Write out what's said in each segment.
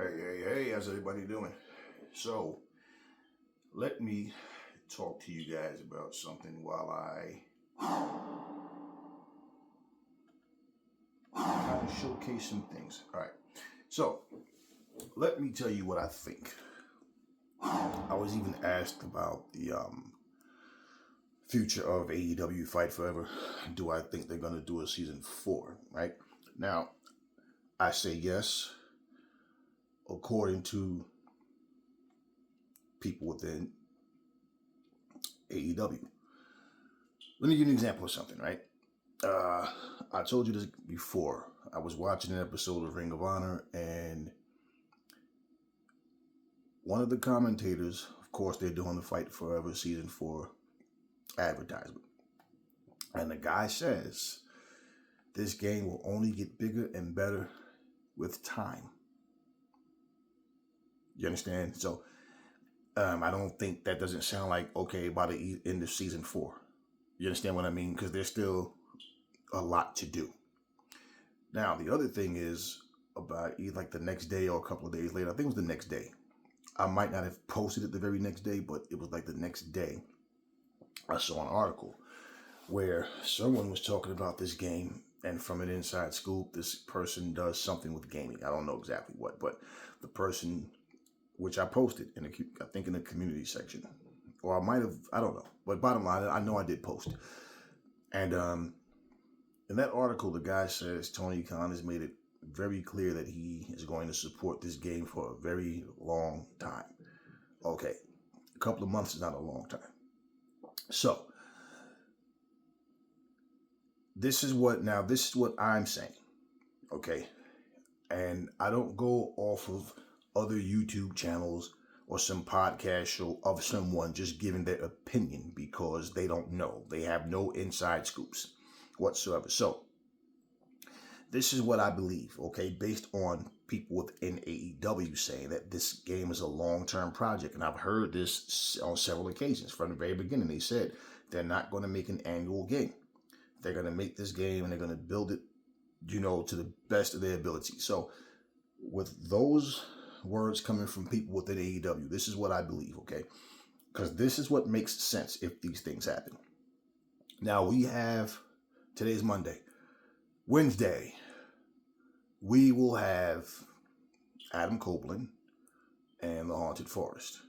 Hey, how's everybody doing? So, let me talk to you guys about something while I kind of showcase some things. All right, so let me tell you what I think. I was even asked about the future of AEW Fight Forever. Do I think they're going to do a season 4, right? Now, I say yes, according to people within AEW. Let me give you an example of something, right? I told you this before. I was watching an episode of Ring of Honor, and one of the commentators, of course, they're doing the Fight Forever Season 4 advertisement. And the guy says this game will only get bigger and better with time. You understand? So, I don't think that doesn't sound like, okay, by the end of Season 4. You understand what I mean? Because there's still a lot to do. Now, the other thing is about either like the next day or a couple of days later. I think it was the next day. I might not have posted it the very next day, but it was like the next day. I saw an article where someone was talking about this game, and from an inside scoop, this person does something with gaming. I don't know exactly what, but the person, which I posted in the community section, or I might have, I don't know. But bottom line, I know I did post. And in that article, the guy says Tony Khan has made it very clear that he is going to support this game for a very long time. Okay, a couple of months is not a long time. So, this is what I'm saying, okay? And I don't go off of other YouTube channels or some podcast show of someone just giving their opinion because they don't know. They have no inside scoops whatsoever. So, this is what I believe, okay, based on people within AEW saying that this game is a long-term project. And I've heard this on several occasions. From the very beginning, they said they're not going to make an annual game. They're going to make this game and they're going to build it, to the best of their ability. So with those words coming from people within AEW, this is what I believe, okay? Because this is what makes sense if these things happen. Now today's Monday. Wednesday, we will have Adam Copeland and the Haunted Forest.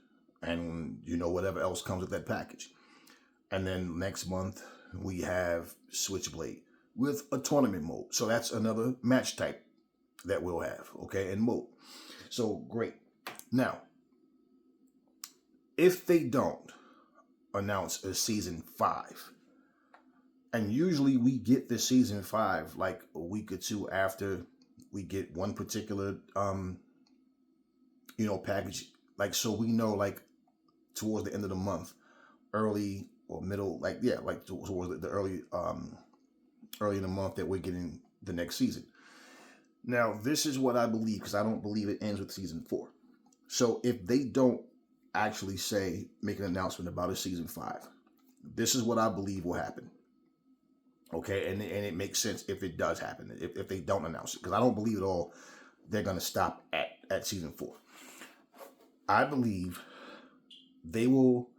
And, whatever else comes with that package. And then next month, we have Switchblade with a tournament mode. So that's another match type that we'll have, okay, and mode. So, great. Now, if they don't announce a season 5, and usually we get the season 5 like a week or two after we get one particular, package. Like, so we know, like, towards the end of the month, early or middle, towards the early in the month that we're getting the next season. Now, this is what I believe, because I don't believe it ends with season 4. So if they don't actually make an announcement about a season 5, this is what I believe will happen. Okay, and it makes sense if it does happen, if they don't announce it, because I don't believe at all they're going to stop at season 4. I believe they will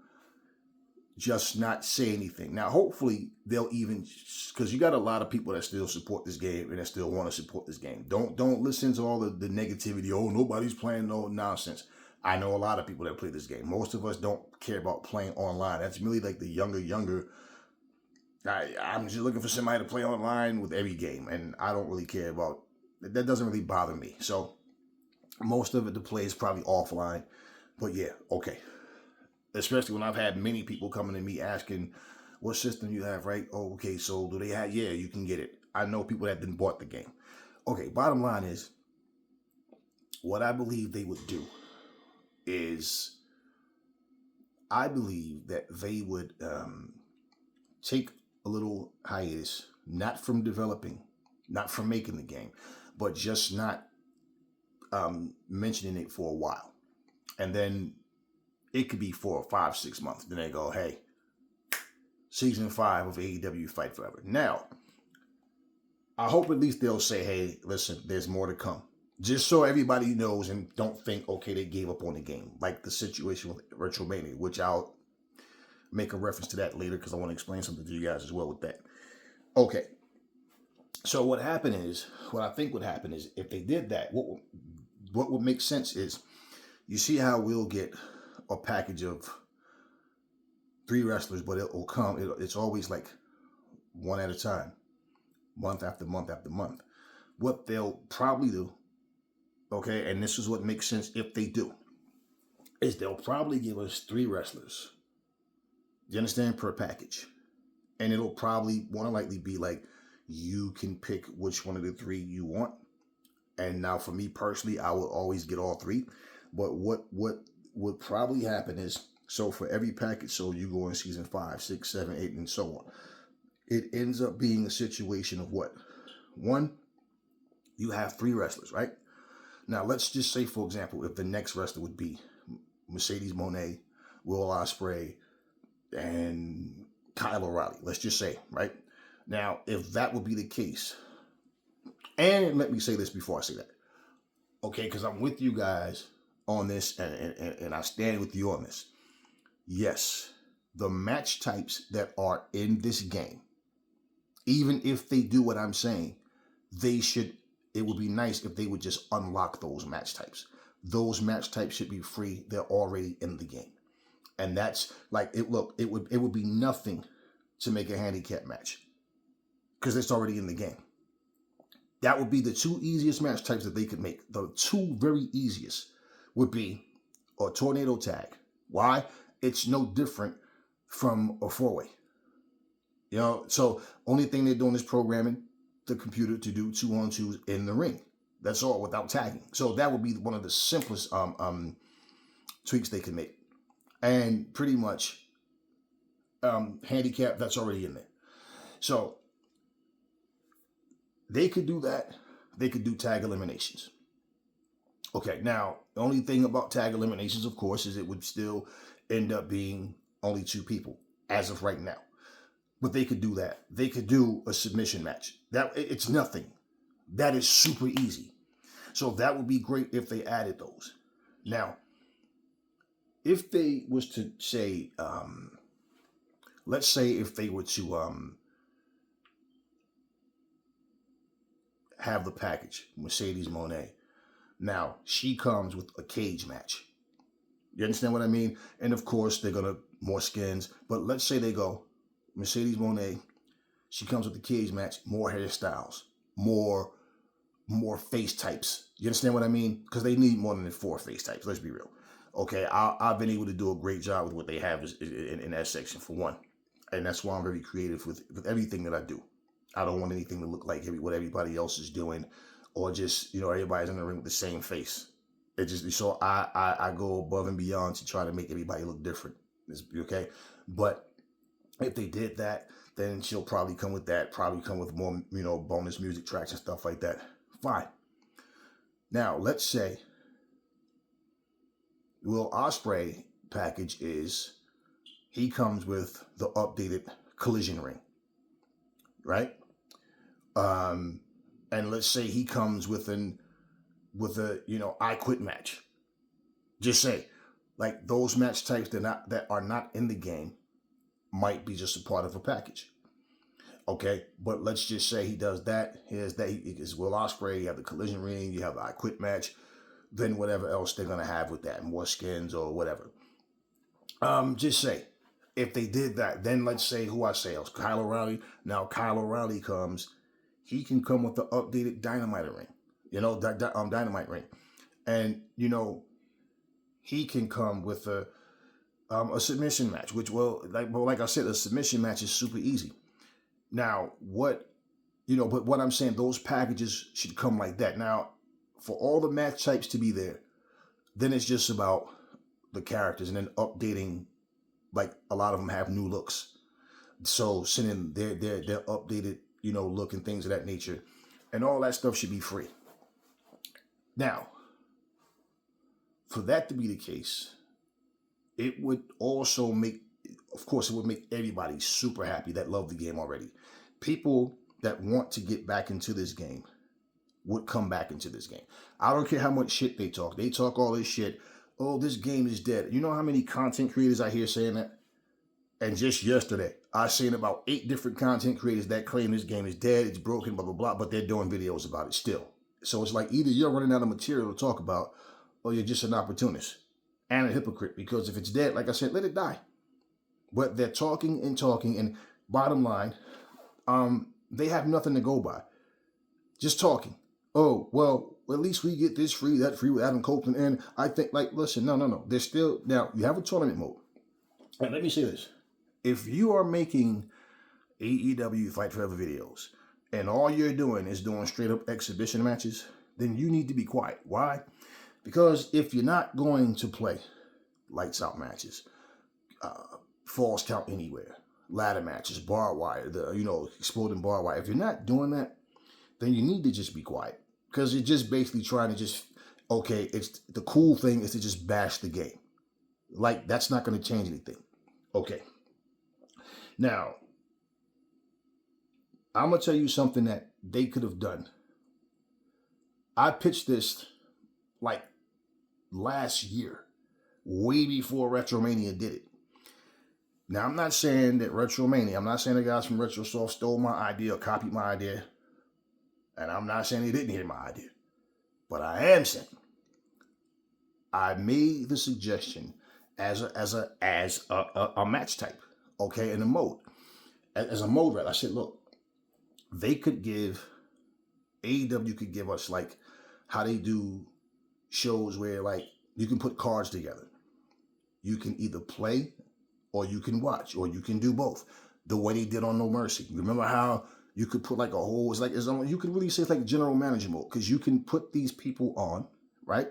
just not say anything. Now, hopefully, they'll even, because you got a lot of people that still support this game and that still want to support this game. Don't listen to all the negativity. Oh, nobody's playing, no nonsense. I know a lot of people that play this game. Most of us don't care about playing online. That's really like the younger. I'm just looking for somebody to play online with every game, and I don't really care about, that doesn't really bother me. So most of it to play is probably offline, but yeah, okay. Especially when I've had many people coming to me asking what system you have, right? Oh, okay, so do they have, yeah, you can get it. I know people that didn't bought the game. Okay, bottom line is, what I believe they would do is, I believe that they would take a little hiatus, not from developing, not from making the game, but just not mentioning it for a while. And then it could be 4 or 5, 6 months. Then they go, hey, season 5 of AEW Fight Forever. Now, I hope at least they'll say, hey, listen, there's more to come. Just so everybody knows and don't think, okay, they gave up on the game. Like the situation with Retromania, which I'll make a reference to that later because I want to explain something to you guys as well with that. Okay. So what I think would happen is if they did that, what would make sense is you see how we'll get a package of 3 wrestlers, but it'll come, it's always like one at a time, month after month after month. What they'll probably do, okay, and this is what makes sense if they do, is they'll probably give us 3 wrestlers, you understand, per package. And it'll probably more than likely be like, you can pick which one of the 3 you want. And now for me personally, I will always get all 3. But what would probably happen is, so for every package, so you go in season 5, 6, 7, 8, and so on, it ends up being a situation of what? 1, you have 3 wrestlers, right? Now let's just say, for example, if the next wrestler would be Mercedes Moné, Will Ospreay, and Kyle O'Reilly, let's just say, right? Now, if that would be the case, and let me say this before I say that, okay, because I'm with you guys on this, and I stand with you on this. Yes, the match types that are in this game, even if they do what I'm saying, it would be nice if they would just unlock those match types. Those match types should be free. They're already in the game. And that's like, it would be nothing to make a handicap match because it's already in the game. That would be the 2 easiest match types that they could make. The 2 very easiest would be a tornado tag. Why? It's no different from a 4-way. You know, so only thing they're doing is programming the computer to do 2-on-2s in the ring. That's all, without tagging. So that would be one of the simplest tweaks they can make. And pretty much handicap, that's already in there. So they could do that. They could do tag eliminations. Okay, now, the only thing about tag eliminations, of course, is it would still end up being only 2 people as of right now. But they could do that. They could do a submission match. It's nothing. That is super easy. So that would be great if they added those. Now, if they was to say, let's say if they were to have the package, Mercedes Moné. Now, she comes with a cage match. You understand what I mean? And of course, they're going to more skins. But let's say they go, Mercedes Moné, she comes with the cage match, more hairstyles, more face types. You understand what I mean? Because they need more than 4 face types. Let's be real. Okay, I've been able to do a great job with what they have in that section, for one. And that's why I'm very creative with everything that I do. I don't want anything to look like what everybody else is doing, or just, everybody's in the ring with the same face. It just, so I go above and beyond to try to make everybody look different. Okay? But if they did that, then she'll probably come with that, probably come with more, bonus music tracks and stuff like that. Fine. Now, let's say Will Ospreay package is, he comes with the updated collision ring, right? And let's say he comes with a I Quit match. Just say, like, those match types that are not in the game might be just a part of a package. Okay, but let's just say he does that. Here's that. It's Will Ospreay. You have the collision ring. You have the I Quit match. Then whatever else they're gonna have with that, more skins or whatever. Just say, if they did that, then let's say Kyle O'Reilly. Now Kyle O'Reilly comes. He can come with the updated Dynamite ring. Dynamite ring, and he can come with a submission match. Which, like I said, a submission match is super easy. Now, but what I'm saying, those packages should come like that. Now, for all the match types to be there, then it's just about the characters and then updating. Like, a lot of them have new looks, so sending their updated look and things of that nature, and all that stuff should be free. Now, for that to be the case, it would also make everybody super happy that love the game already. People that want to get back into this game would come back into this game. I don't care how much shit they talk. They talk all this shit. Oh, this game is dead. You know how many content creators I hear saying that? And just yesterday, I seen about 8 different content creators that claim this game is dead, it's broken, blah, blah, blah, but they're doing videos about it still. So it's like either you're running out of material to talk about, or you're just an opportunist and a hypocrite. Because if it's dead, like I said, let it die. But they're talking, and bottom line, they have nothing to go by. Just talking. Oh, well, at least we get this free, that free with Adam Copeland. And I think, like, listen, no. There's still, now, you have a tournament mode. And let me say this. If you are making AEW Fight Forever videos, and all you're doing is doing straight up exhibition matches, then you need to be quiet. Why? Because if you're not going to play lights out matches, falls count anywhere, ladder matches, barbed wire, exploding barbed wire, if you're not doing that, then you need to just be quiet. Because you're just basically trying to it's the cool thing is to just bash the game. Like, that's not going to change anything. Okay. Now, I'm going to tell you something that they could have done. I pitched this like last year, way before Retromania did it. Now, I'm not saying that I'm not saying the guys from RetroSoft stole my idea or copied my idea. And I'm not saying they didn't hear my idea. But I am saying I made the suggestion as a match type, okay, in a mode. As a mode, right? I said, look, AEW could give us like how they do shows where like you can put cards together. You can either play or you can watch or you can do both. The way they did on No Mercy. Remember how you could put like a whole, you could really say it's like general manager mode because you can put these people on, right?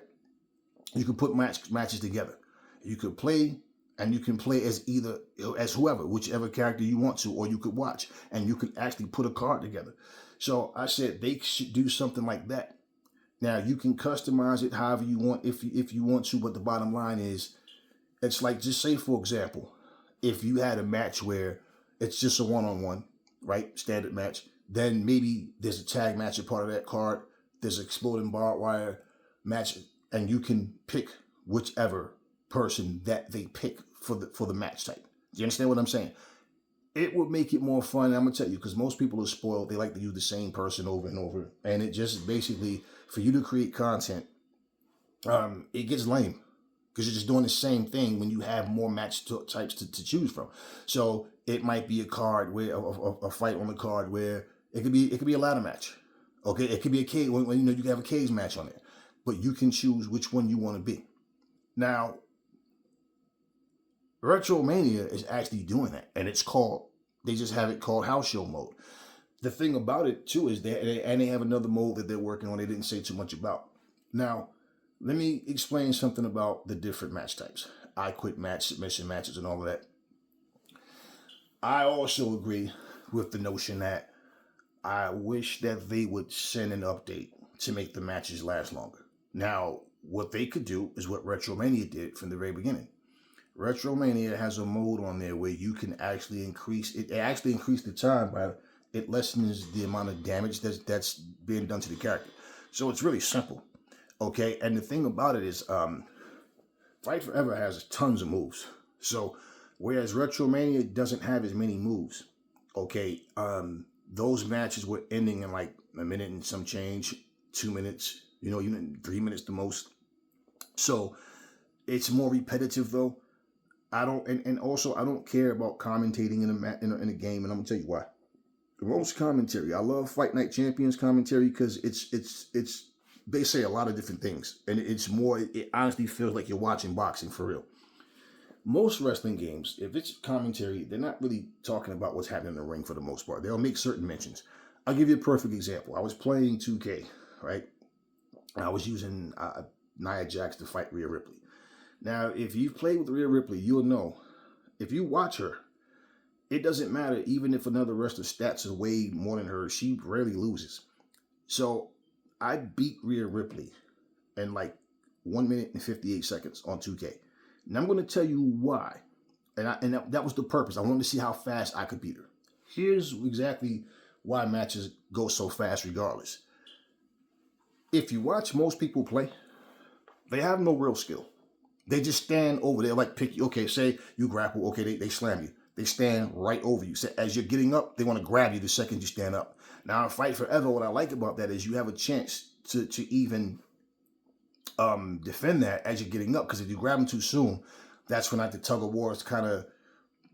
You can put matches together. You could play, and you can play as whoever, whichever character you want to, or you could watch, and you could actually put a card together. So I said they should do something like that. Now you can customize it however you want, if you want to, but the bottom line is, it's like, just say for example, if you had a match where it's just a one-on-one, right, standard match, then maybe there's a tag match a part of that card. There's an exploding barbed wire match, and you can pick whichever person that they pick for the match type. Do you understand what I'm saying? It would make it more fun. I'm gonna tell you, because most people are spoiled. They like to use the same person over and over, and it just basically, for you to create content, it gets lame because you're just doing the same thing when you have more match types to choose from. So it might be a card where a fight on the card where it could be a ladder match. Okay, it could be a cage when you can have a cage match on it, but you can choose which one you want to be. Now, Retromania is actually doing that, and they just have it called house show mode. The thing about it too is they have another mode that they're working on. They didn't say too much about. Now, let me explain something about the different match types. I quit match, submission matches, and all of that. I also agree with the notion that I wish that they would send an update to make the matches last longer. Now, what they could do is what Retromania did from the very beginning. Retromania has a mode on there where you can actually increase the time by it lessens the amount of damage that's being done to the character. So it's really simple. Okay, and the thing about it is, Fight Forever has tons of moves. So, whereas Retromania doesn't have as many moves, okay, those matches were ending in like a minute and some change, 2 minutes, even 3 minutes the most. So, it's more repetitive though. I don't care about commentating in a game, and I'm gonna tell you why. Most commentary, I love Fight Night Champions commentary because it's they say a lot of different things, and it honestly feels like you're watching boxing for real. Most wrestling games, if it's commentary, they're not really talking about what's happening in the ring for the most part. They'll make certain mentions. I'll give you a perfect example. I was playing 2K, right? I was using Nia Jax to fight Rhea Ripley. Now, if you've played with Rhea Ripley, you'll know, if you watch her, it doesn't matter, even if another wrestler's stats are way more than hers, she rarely loses. So, I beat Rhea Ripley in like 1 minute and 58 seconds on 2K. And I'm going to tell you why. And that was the purpose. I wanted to see how fast I could beat her. Here's exactly why matches go so fast regardless. if you watch most people play, they have no real skill. They just stand over there like pick you. Okay, say you grapple. Okay, they slam you. They stand right over you. So as you're getting up, they want to grab you the second you stand up. Now, in Fight Forever, what I like about that is you have a chance to even defend that as you're getting up. Because if you grab them too soon, that's when like the tug of war is kind of,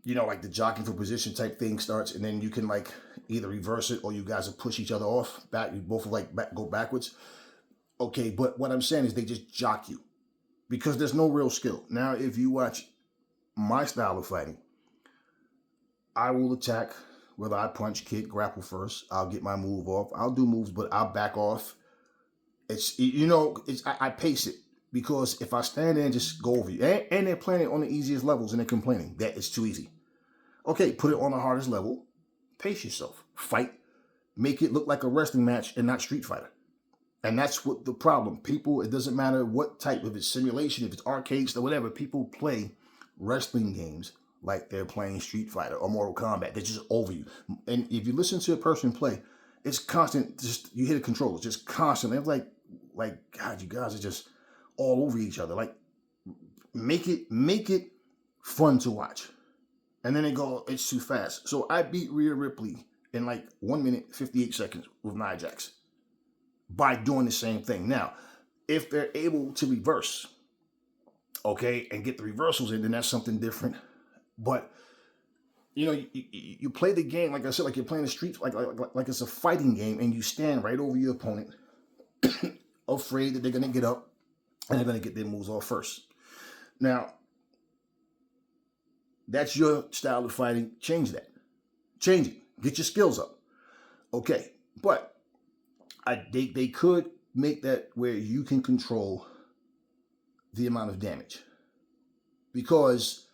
like the jockeying for position type thing starts, and then you can like either reverse it or you guys will push each other off back. You both like go backwards. Okay, but what I'm saying is they just jock you because there's no real skill. Now, if you watch my style of fighting, I will attack, whether I punch, kick, grapple first. I'll get my move off. I'll do moves, but I'll back off. I pace it because if I stand there and just go over you, and they're playing it on the easiest levels and they're complaining that it's too easy. Okay, put it on the hardest level. Pace yourself. Fight. Make it look like a wrestling match and not Street Fighter. And that's what the problem. People, it doesn't matter what type, if it's simulation, if it's arcades or whatever, people play wrestling games like they're playing Street Fighter or Mortal Kombat. They're just over you. And if you listen to a person play, it's constant, just you hit a controller, just constant. It's like, God, you guys are just all over each other. Like, make it fun to watch. And then they go, it's too fast. So I beat Rhea Ripley in like 1 minute, 58 seconds with Nia Jax by doing the same thing. Now, if they're able to reverse, okay, and get the reversals in, then that's something different. But, you play the game, like I said, like you're playing the street, like it's a fighting game, and you stand right over your opponent, afraid that they're going to get up, and they're going to get their moves off first. Now, that's your style of fighting. Change that. Change it. Get your skills up. Okay, but they could make that where you can control the amount of damage. Because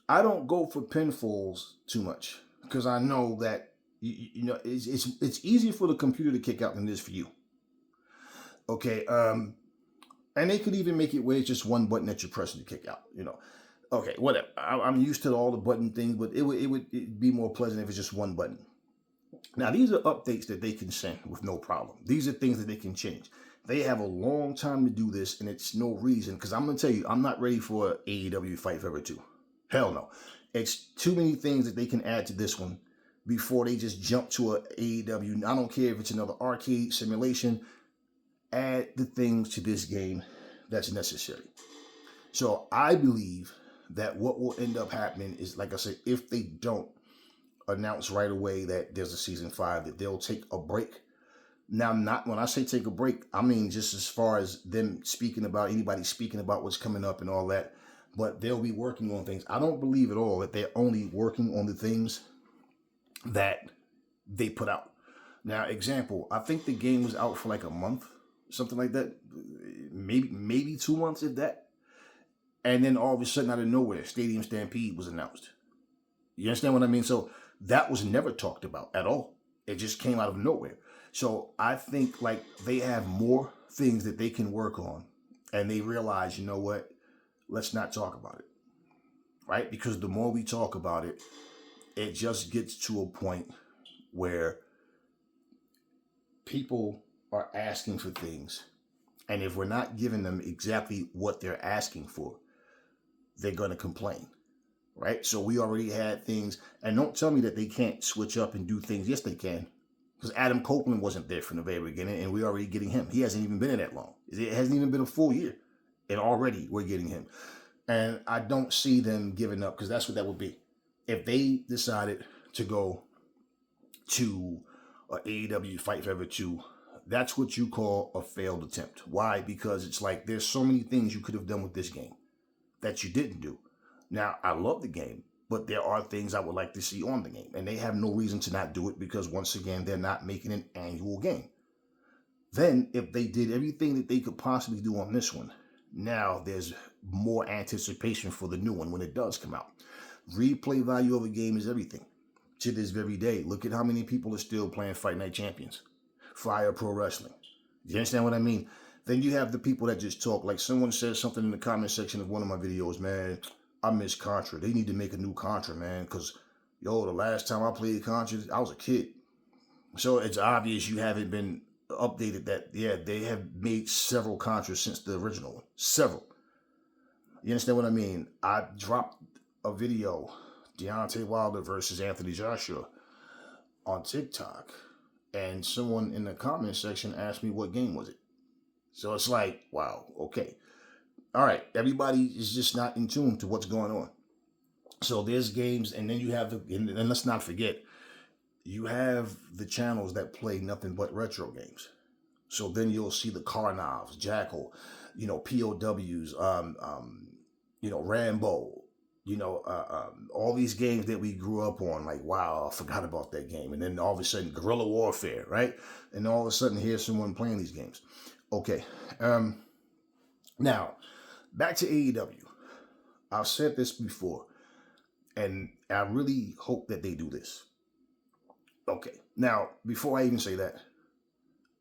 I don't go for pinfalls too much. Because I know that it's easier for the computer to kick out than it is for you. Okay, and they could even make it where it's just one button that you're pressing to kick out, Okay, whatever. I'm used to all the button things, but it'd be more pleasant if it's just one button. Now, these are updates that they can send with no problem. These are things that they can change. They have a long time to do this, and it's no reason, because I'm going to tell you, I'm not ready for AEW Fight Forever 2. Hell no. It's too many things that they can add to this one before they just jump to a AEW. I don't care if it's another arcade simulation. Add the things to this game that's necessary. So I believe that what will end up happening is, like I said, if they don't announce right away that there's a season 5, that they'll take a break. Now, not when I say take a break, I mean just as far as them anybody speaking about what's coming up and all that, but they'll be working on things. I don't believe at all that they're only working on the things that they put out. Now, example, I think the game was out for like a month, something like that, maybe 2 months, if that. And then all of a sudden, out of nowhere, Stadium Stampede was announced. You understand what I mean? So that was never talked about at all. It just came out of nowhere. So I think like they have more things that they can work on, and they realize, you know what? Let's not talk about it, right? Because the more we talk about it, it just gets to a point where people are asking for things, and if we're not giving them exactly what they're asking for, they're going to complain, right? So we already had things, and don't tell me that they can't switch up and do things. Yes, they can, because Adam Copeland wasn't there from the very beginning, and we're already getting him. He hasn't even been in that long. It hasn't even been a full year, and already we're getting him. And I don't see them giving up, because that's what that would be. If they decided to go to AEW Fight Forever 2, that's what you call a failed attempt. Why? Because it's like there's so many things you could have done with this game that you didn't do. Now, I love the game, but there are things I would like to see on the game, and they have no reason to not do it because, once again, they're not making an annual game. Then, if they did everything that they could possibly do on this one, now there's more anticipation for the new one when it does come out. Replay value of a game is everything. To this very day, look at how many people are still playing Fight Night Champions, Fire Pro Wrestling. You understand what I mean? Then you have the people that just talk. Like someone says something in the comment section of one of my videos, man, I miss Contra. They need to make a new Contra, man, because, the last time I played Contra, I was a kid. So it's obvious you haven't been updated that, yeah, they have made several contras since the original one. Several. You understand what I mean? I dropped a video, Deontay Wilder versus Anthony Joshua, on TikTok, and someone in the comment section asked me what game was it. So it's like, wow, okay. All right, everybody is just not in tune to what's going on. So there's games, and then you have and let's not forget, you have the channels that play nothing but retro games. So then you'll see the Karnovs, Jackal, POWs, Rambo, all these games that we grew up on. Like, wow, I forgot about that game. And then all of a sudden, guerrilla warfare, right? And all of a sudden, here's someone playing these games. Okay. Now, back to AEW. I've said this before, and I really hope that they do this. Okay. Now, before I even say that,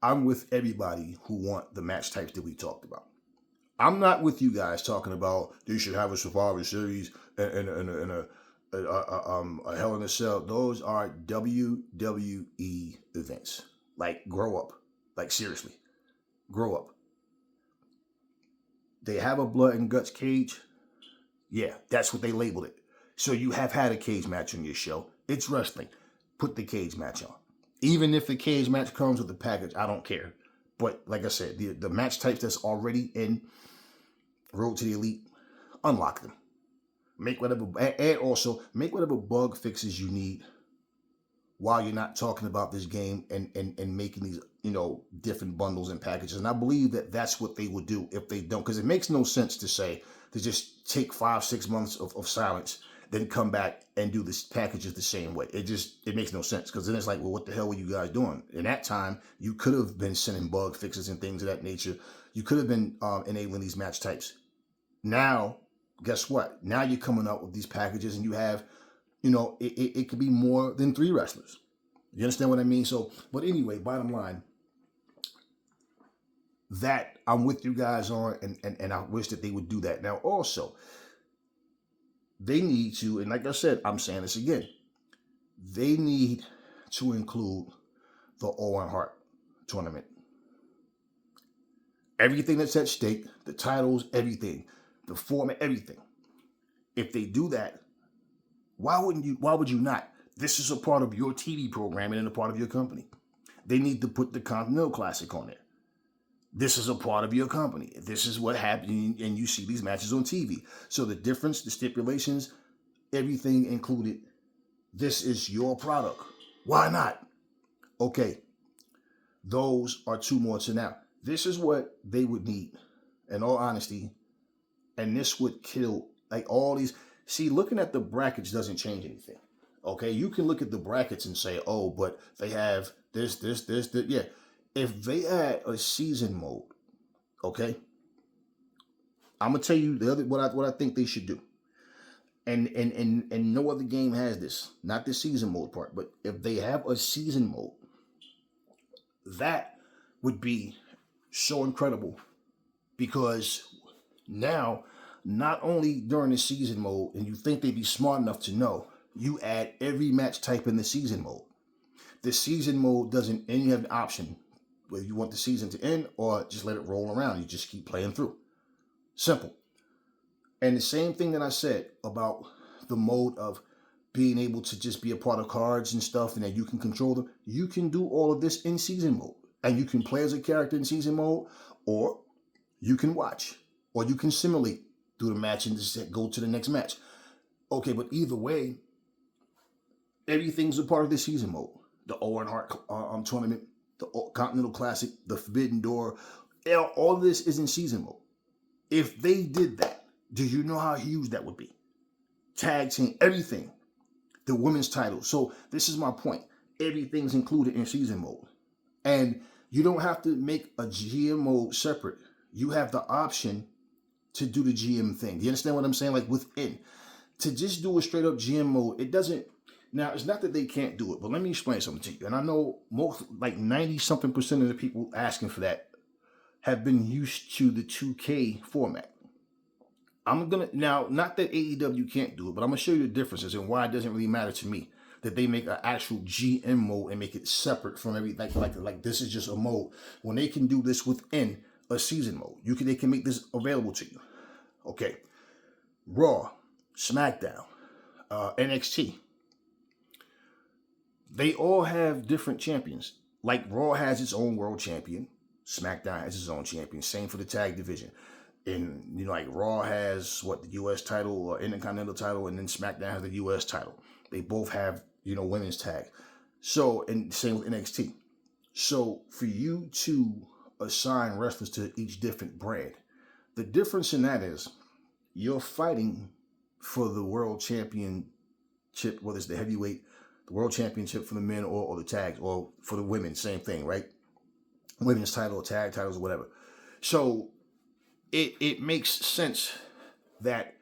I'm with everybody who want the match types that we talked about. I'm not with you guys talking about they should have a Survivor Series and a Hell in a Cell. Those are WWE events. Like, grow up. Like, seriously. Grow up. They have a blood and guts cage. Yeah, that's what they labeled it. So you have had a cage match on your show. It's wrestling. Put the cage match on. Even if the cage match comes with the package, I don't care. But like I said, the match types that's already in Road to the Elite, unlock them. And also make whatever bug fixes you need while you're not talking about this game and making these, different bundles and packages. And I believe that that's what they would do if they don't, because it makes no sense to just take 5-6 months of silence, then come back and do this packages the same way. It makes no sense, because then it's like, well, what the hell were you guys doing? In that time, you could have been sending bug fixes and things of that nature. You could have been enabling these match types. Now, guess what? Now you're coming up with these packages, and you have, it could be more than 3 wrestlers. You understand what I mean? So, but anyway, bottom line, that I'm with you guys on, and I wish that they would do that. Now, also, they need to, and like I said, I'm saying this again, they need to include the Owen Hart tournament. Everything that's at stake, the titles, everything, the format, everything. If they do that, why would you not? This is a part of your TV programming and a part of your company. They need to put the Continental Classic on there. This is a part of your company. This is what happened, and you see these matches on TV. So the difference, the stipulations, everything included, this is your product. Why not? Okay, those are 2 more to now. This is what they would need, in all honesty, and this would kill, like, all these. See, looking at the brackets doesn't change anything. Okay, you can look at the brackets and say, oh, but they have this. Yeah. If they add a season mode, okay, I'm gonna tell you what I think they should do. And no other game has this, not the season mode part, but if they have a season mode, that would be so incredible, because now, not only during the season mode, and you think they'd be smart enough to know, you add every match type in the season mode. The season mode doesn't, and you have an option whether you want the season to end or just let it roll around. You just keep playing through. Simple. And the same thing that I said about the mode of being able to just be a part of cards and stuff, and that you can control them. You can do all of this in season mode. And you can play as a character in season mode, or you can watch, or you can simulate through the match and just go to the next match. Okay, but either way, everything's a part of the season mode. The Owen Hart tournament, the Continental Classic, the Forbidden Door, all of this is in season mode. If they did that, do you know how huge that would be? Tag team, everything. The women's title. So this is my point. Everything's included in season mode. And you don't have to make a GM mode separate. You have the option to do the GM thing. You understand what I'm saying? Like within. To just do a straight up GM mode, it doesn't. Now, it's not that they can't do it, but let me explain something to you. And I know most, like 90-something% of the people asking for that have been used to the 2K format. I'm going to, now, not that AEW can't do it, but I'm going to show you the differences and why it doesn't really matter to me. that they make an actual GM mode and make it separate from every like this is just a mode. When they can do this within a season mode, they can make this available to you. Okay, Raw, SmackDown, NXT. They all have different champions. Like Raw has its own world champion, SmackDown has its own champion. Same for the tag division. And like Raw has the U.S. title or Intercontinental title, and then SmackDown has the U.S. title. They both have women's tag. So, and same with NXT. So for you to assign wrestlers to each different brand, the difference in that is you're fighting for the world championship, whether it's the heavyweight, the world championship for the men or the tags, or for the women, same thing, right? Women's title or tag titles or whatever. So it makes sense that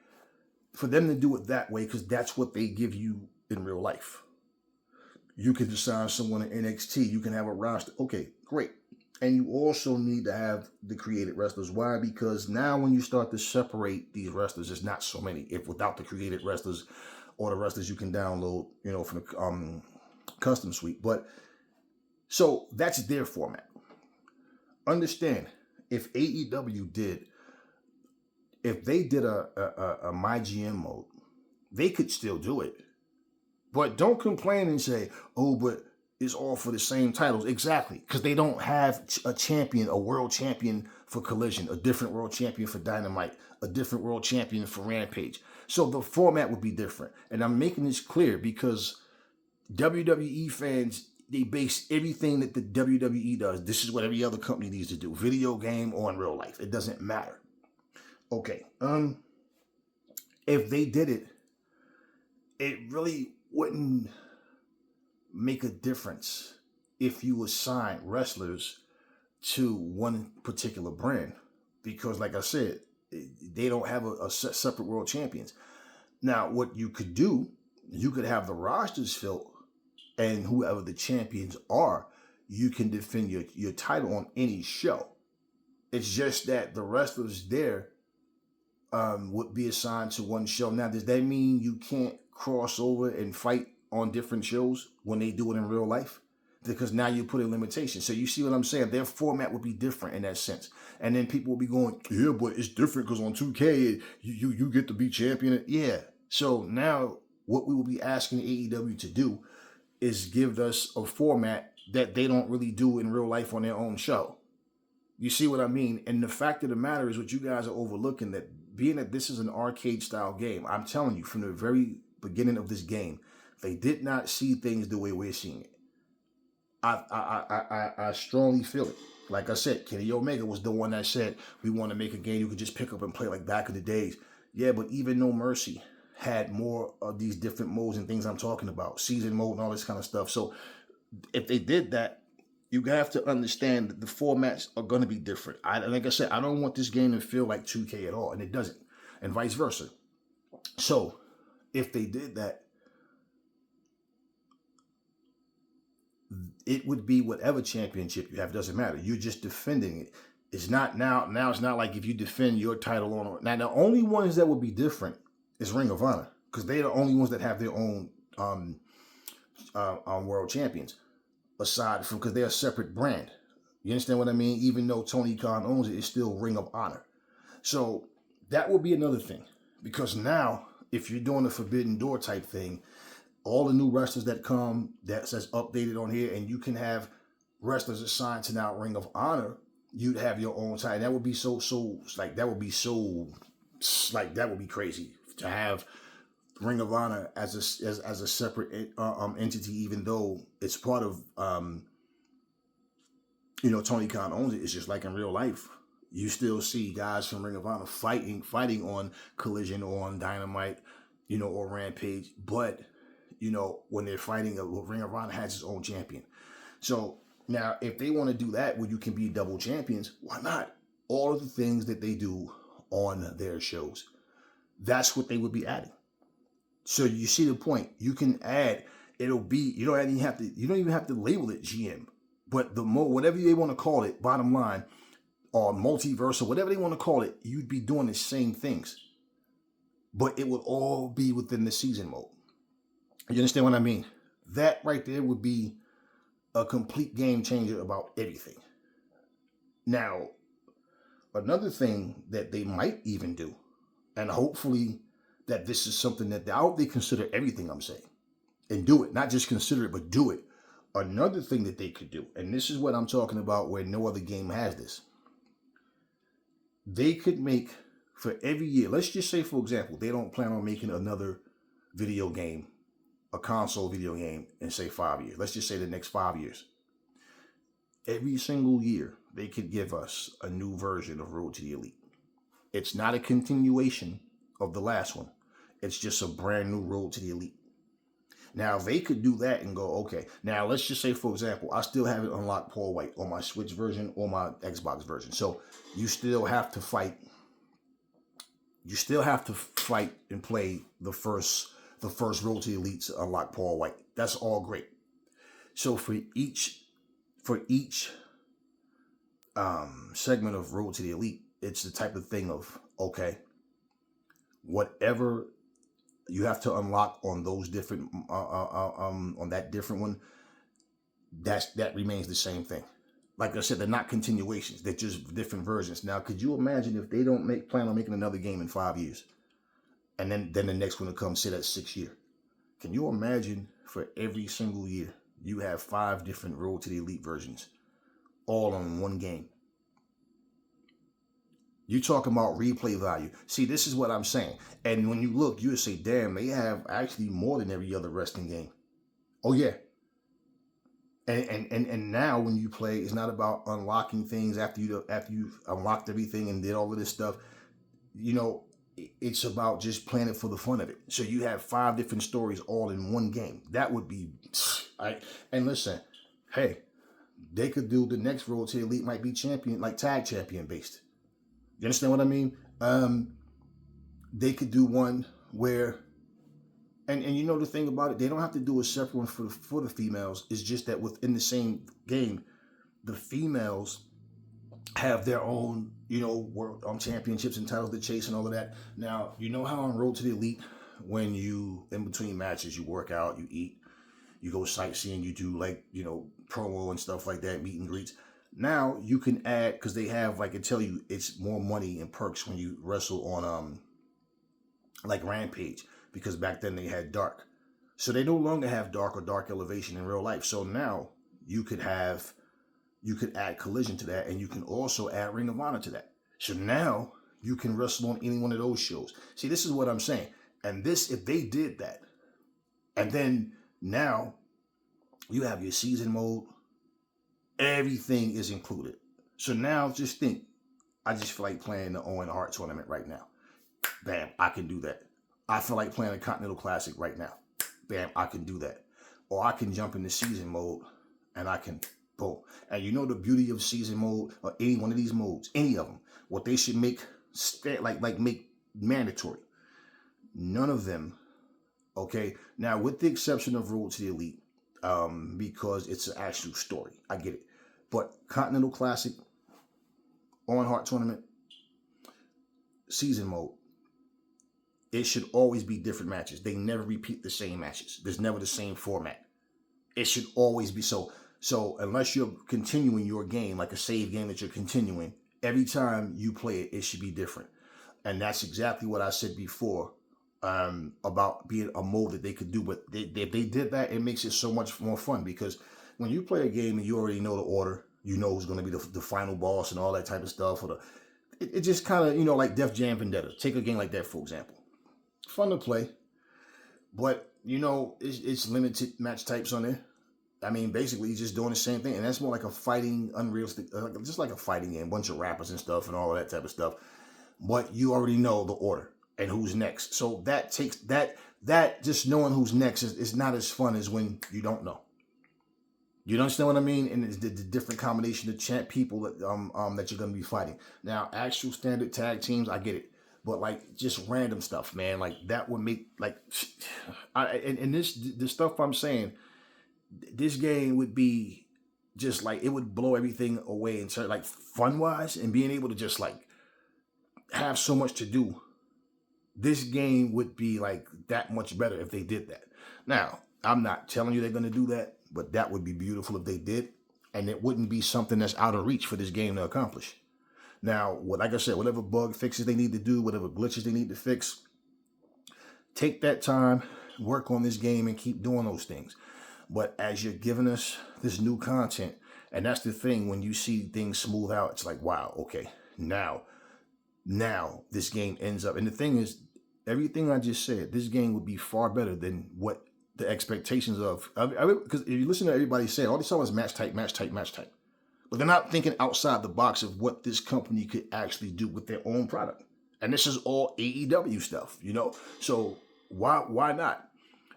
for them to do it that way, because that's what they give you in real life. You can assign someone in NXT, you can have a roster. Okay, great. And you also need to have the created wrestlers. Why? Because now when you start to separate these wrestlers, there's not so many. If without the created wrestlers or the wrestlers you can download, from the custom suite. But so that's their format. Understand, if AEW did a My GM mode, they could still do it. But don't complain and say, oh, but it's all for the same titles. Exactly. Because they don't have a world champion for Collision, a different world champion for Dynamite, a different world champion for Rampage. So the format would be different. And I'm making this clear because WWE fans, they base everything that the WWE does. This is what every other company needs to do. Video game or in real life. It doesn't matter. Okay. If they did it, it really wouldn't make a difference if you assign wrestlers to one particular brand. Because like I said, they don't have a separate world champions. Now, what you could do, you could have the rosters filled, and whoever the champions are, you can defend your title on any show. It's just that the wrestlers there would be assigned to one show. Now, does that mean you can't cross over and fight on different shows when they do it in real life? Because now you put in limitations. So you see what I'm saying? Their format would be different in that sense. And then people will be going, yeah, but it's different because on 2K, you get to be champion. Yeah. So now what we will be asking AEW to do is give us a format that they don't really do in real life on their own show. You see what I mean? And the fact of the matter is what you guys are overlooking, that being that this is an arcade style game, I'm telling you, from the very beginning of this game, they did not see things the way we're seeing it. I strongly feel it. Like I said, Kenny Omega was the one that said, we want to make a game you could just pick up and play like back in the days. Yeah, but even No Mercy had more of these different modes and things I'm talking about, season mode and all this kind of stuff. So if they did that, you have to understand that the formats are going to be different. Like I said, I don't want this game to feel like 2K at all, and it doesn't, and vice versa. So if they did that, it would be whatever championship you have. It doesn't matter. You're just defending it. It's not now it's not like if you defend your title on. Now, the only ones that would be different is Ring of Honor, because they're the only ones that have their own world champions, aside from, because they're a separate brand. You understand what I mean? Even though Tony Khan owns it, it's still Ring of Honor. So that will be another thing, because now if you're doing a Forbidden Door type thing, all the new wrestlers that come, that says updated on here, and you can have wrestlers assigned to now Ring of Honor, you'd have your own title. That would be that would be crazy to have Ring of Honor as a separate entity, even though it's part of Tony Khan owns it. It's just like in real life. You still see guys from Ring of Honor fighting on Collision or on Dynamite, or Rampage, but when they're fighting, Ring of Honor has its own champion. So now, if they want to do that, where you can be double champions, why not? All of the things that they do on their shows, that's what they would be adding. So you see the point. You can add. It'll be. You don't even have to label it GM, but whatever they want to call it, bottom line, or multiverse or whatever they want to call it, you'd be doing the same things, but it would all be within the season mode. You understand what I mean? That right there would be a complete game changer about everything. Now, another thing that they might even do, and hopefully that this is something that I hope they consider everything I'm saying and do it, not just consider it, but do it. Another thing that they could do, and this is what I'm talking about where no other game has this, they could make for every year, let's just say, for example, they don't plan on making another video game, a console video game, in say 5 years. Let's just say the next 5 years. Every single year, they could give us a new version of Road to the Elite. It's not a continuation of the last one. It's just a brand new Road to the Elite. Now, they could do that and go, okay, now let's just say, for example, I still haven't unlocked Paul White on my Switch version or my Xbox version. So you still have to fight. You still have to fight and play the first Road to the Elite to unlock Paul White. That's all great. So for each segment of Road to the Elite, it's the type of thing of, okay, whatever you have to unlock on those different on that different one, that remains the same thing. Like I said, they're not continuations, they're just different versions. Now, could you imagine if they don't plan on making another game in 5 years, and then the next one will come, say, that 6th year? Can you imagine for every single year you have 5 different Road to the Elite versions, all on one game? You're talking about replay value. See, this is what I'm saying. And when you look, you would say, damn, they have actually more than every other wrestling game. Oh, yeah. And now when you play, it's not about unlocking things after you've unlocked everything and did all of this stuff. You know, it's about just playing it for the fun of it. So you have 5 different stories all in one game. That would be... And listen, hey, they could do the next Road to the Elite might be champion, like tag champion based. You understand what I mean? They could do one where, and you know the thing about it, they don't have to do a separate one for the females. It's just that within the same game, the females have their own, you know, world championships and titles to chase and all of that. Now, you know how on Road to the Elite, when you, in between matches, you work out, you eat, you go sightseeing, you do like, you know, promo and stuff like that, meet and greets. Now you can add, because they have, like I tell you, it's more money and perks when you wrestle on like Rampage, because back then they had Dark. So they no longer have Dark or Dark Elevation in real life. So now you could add Collision to that, and you can also add Ring of Honor to that. So now you can wrestle on any one of those shows. See, this is what I'm saying. And this, if they did that, and then now you have your season mode, everything is included. So now just think, I just feel like playing the Owen Hart tournament right now. Bam, I can do that. I feel like playing a Continental Classic right now. Bam, I can do that. Or I can jump into season mode and I can, boom. And you know the beauty of season mode, or any one of these modes, any of them, what they should make, make mandatory. None of them, okay? Now, with the exception of Road to the Elite, because it's an actual story. I get it. But Continental Classic, Owen Hart Tournament, season mode, it should always be different matches. They never repeat the same matches. There's never the same format. It should always be so. So unless you're continuing your game, like a save game that you're continuing, every time you play it, it should be different. And that's exactly what I said before about being a mode that they could do. But if they did that, it makes it so much more fun, because when you play a game and you already know the order, you know who's going to be the final boss and all that type of stuff. It just kind of, you know, like Def Jam Vendetta. Take a game like that, for example. Fun to play, but, you know, it's limited match types on there. I mean, basically, just doing the same thing. And that's more like a fighting, unrealistic, just like a fighting game, bunch of rappers and stuff and all of that type of stuff. But you already know the order and who's next. So that takes that just knowing who's next is not as fun as when you don't know. You understand what I mean? And it's the different combination of people that you're going to be fighting. Now, actual standard tag teams, I get it. But like just random stuff, man, like that would make like, the stuff I'm saying, this game would be just like, it would blow everything away in terms like fun wise, and being able to just like have so much to do. This game would be like that much better if they did that. Now, I'm not telling you they're going to do that, but that would be beautiful if they did. And it wouldn't be something that's out of reach for this game to accomplish. Now, like I said, whatever bug fixes they need to do, whatever glitches they need to fix, take that time, work on this game, and keep doing those things. But as you're giving us this new content, and that's the thing, when you see things smooth out, it's like, wow, okay, now this game ends up. And the thing is, everything I just said, this game would be far better than what the expectations of. Because if you listen to everybody say, all they saw was match type, match type, match type. But they're not thinking outside the box of what this company could actually do with their own product. And this is all AEW stuff, So why not?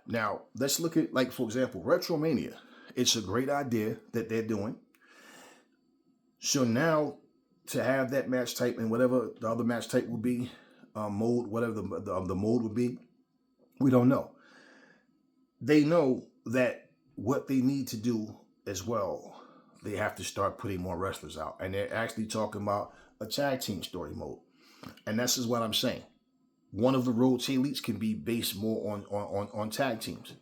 Now, let's look at, like, for example, Retromania. It's a great idea that they're doing. So now, to have that match type and whatever the other match type will be, mode, whatever the mode would be, we don't know. They know that what they need to do as well, they have to start putting more wrestlers out. And they're actually talking about a tag team story mode. And this is what I'm saying. One of the Road to Elites can be based more on tag teams.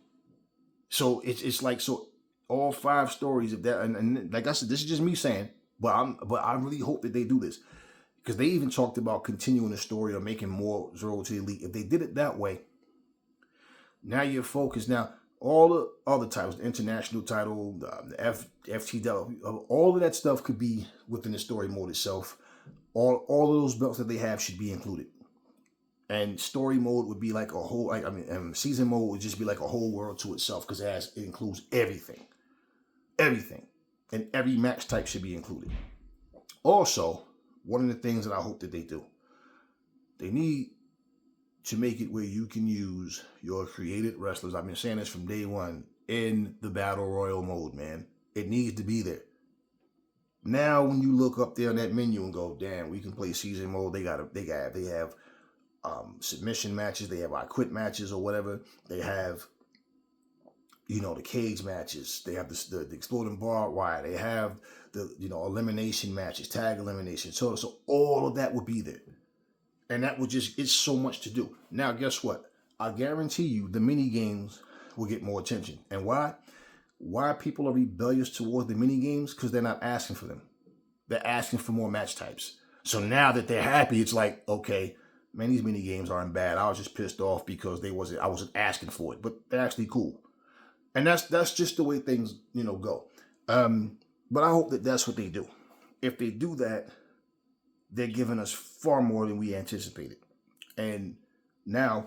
So it's like, so all 5 stories of that, and like I said, this is just me saying, but I really hope that they do this, because they even talked about continuing the story or making more Road to Elite. If they did it that way, now you're focused. Now all the other titles, the international title, the FTW, all of that stuff could be within the story mode itself. All of those belts that they have should be included. And story mode would be like a whole, season mode would just be like a whole world to itself, because it includes everything. And every match type should be included. Also, one of the things that I hope that they do, they need to make it where you can use your created wrestlers. I've been saying this from day one, in the Battle Royal mode, man. It needs to be there. Now, when you look up there on that menu and go, damn, we can play season mode. They have submission matches. They have I Quit matches or whatever. They have, the cage matches. They have the exploding barbed wire. They have the, elimination matches, tag elimination. So all of that would be there. And that would it's so much to do. Now, guess what? I guarantee you the mini games will get more attention. And why? Why people are rebellious towards the mini games? Because they're not asking for them. They're asking for more match types. So now that they're happy, it's like, okay, man, these mini games aren't bad. I was just pissed off because I wasn't asking for it, but they're actually cool. And that's just the way things, go. But I hope that that's what they do. If they do that, they're giving us far more than we anticipated. And now,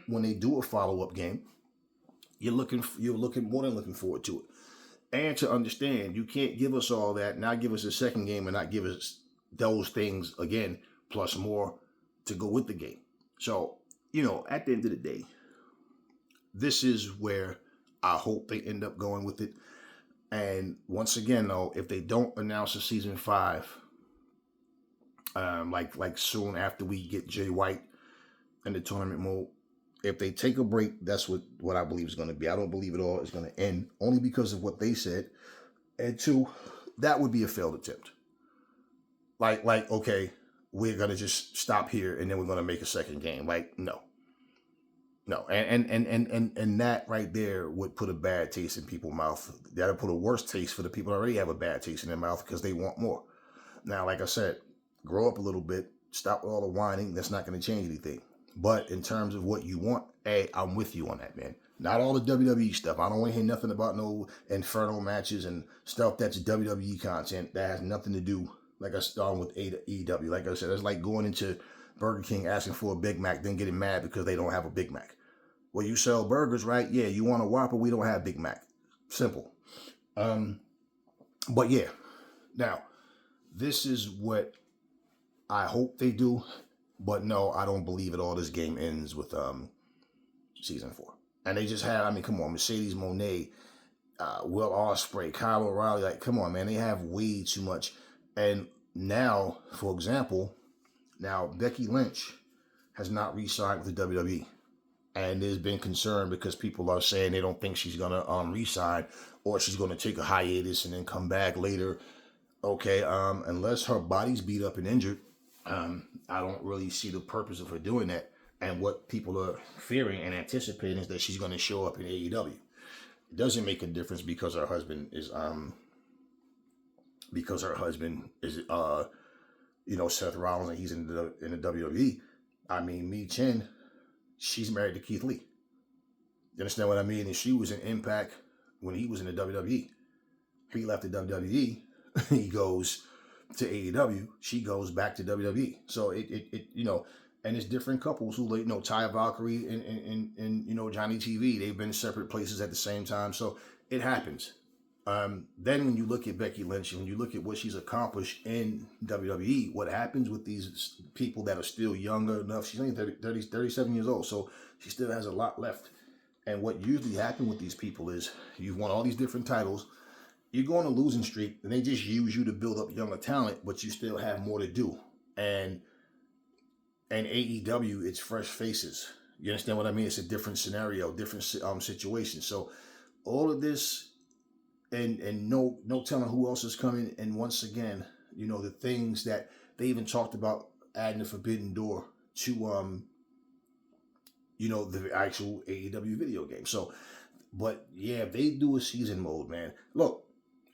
when they do a follow-up game, you're more than looking forward to it. And to understand, you can't give us all that, now give us a second game and not give us those things again, plus more to go with the game. So, at the end of the day, this is where I hope they end up going with it. And once again, though, if they don't announce a season 5, like soon after we get Jay White in the tournament mode, if they take a break, that's what I believe is going to be. I don't believe it all is going to end, only because of what they said. And 2, that would be a failed attempt. Like, okay, we're going to just stop here and then we're going to make a second game. Like, no. And that right there would put a bad taste in people's mouth. That'll put a worse taste for the people who already have a bad taste in their mouth, because they want more. Now, like I said, grow up a little bit, stop with all the whining. That's not going to change anything. But in terms of what you want, hey, I'm with you on that, man. Not all the WWE stuff. I don't want to hear nothing about no Inferno matches and stuff that's WWE content that has nothing to do, like I started with AEW. Like I said, it's like going into Burger King asking for a Big Mac, then getting mad because they don't have a Big Mac. Well, you sell burgers, right? Yeah, you want a Whopper, we don't have Big Mac. Simple. But yeah, now, this is what I hope they do. But no, I don't believe it all. This game ends with season 4. And they just have, come on, Mercedes Moné, Will Ospreay, Kyle O'Reilly. Like, come on, man. They have way too much. And now, for example, Becky Lynch has not re-signed with the WWE. And there's been concern because people are saying they don't think she's going to re-sign, or she's going to take a hiatus and then come back later. Okay, unless her body's beat up and injured, I don't really see the purpose of her doing that. And what people are fearing and anticipating is that she's going to show up in AEW. It doesn't make a difference because her husband is Seth Rollins, and he's in the WWE. I mean, Mi Chen, she's married to Keith Lee. You understand what I mean? And she was in Impact when he was in the WWE. He left the WWE. He goes to AEW. She goes back to WWE. So and it's different couples who, Taya Valkyrie and Johnny TV. They've been in separate places at the same time. So it happens. Then when you look at Becky Lynch, when you look at what she's accomplished in WWE, what happens with these people that are still younger enough, she's only 37 years old, so she still has a lot left. And what usually happens with these people is you've won all these different titles, you go on a losing streak, and they just use you to build up younger talent, but you still have more to do. And AEW, it's fresh faces. You understand what I mean? It's a different scenario, different situation. So all of this, and no telling who else is coming. And once again, the things that they even talked about adding the Forbidden Door to the actual AEW video game. So, but yeah, they do a season mode, man. Look,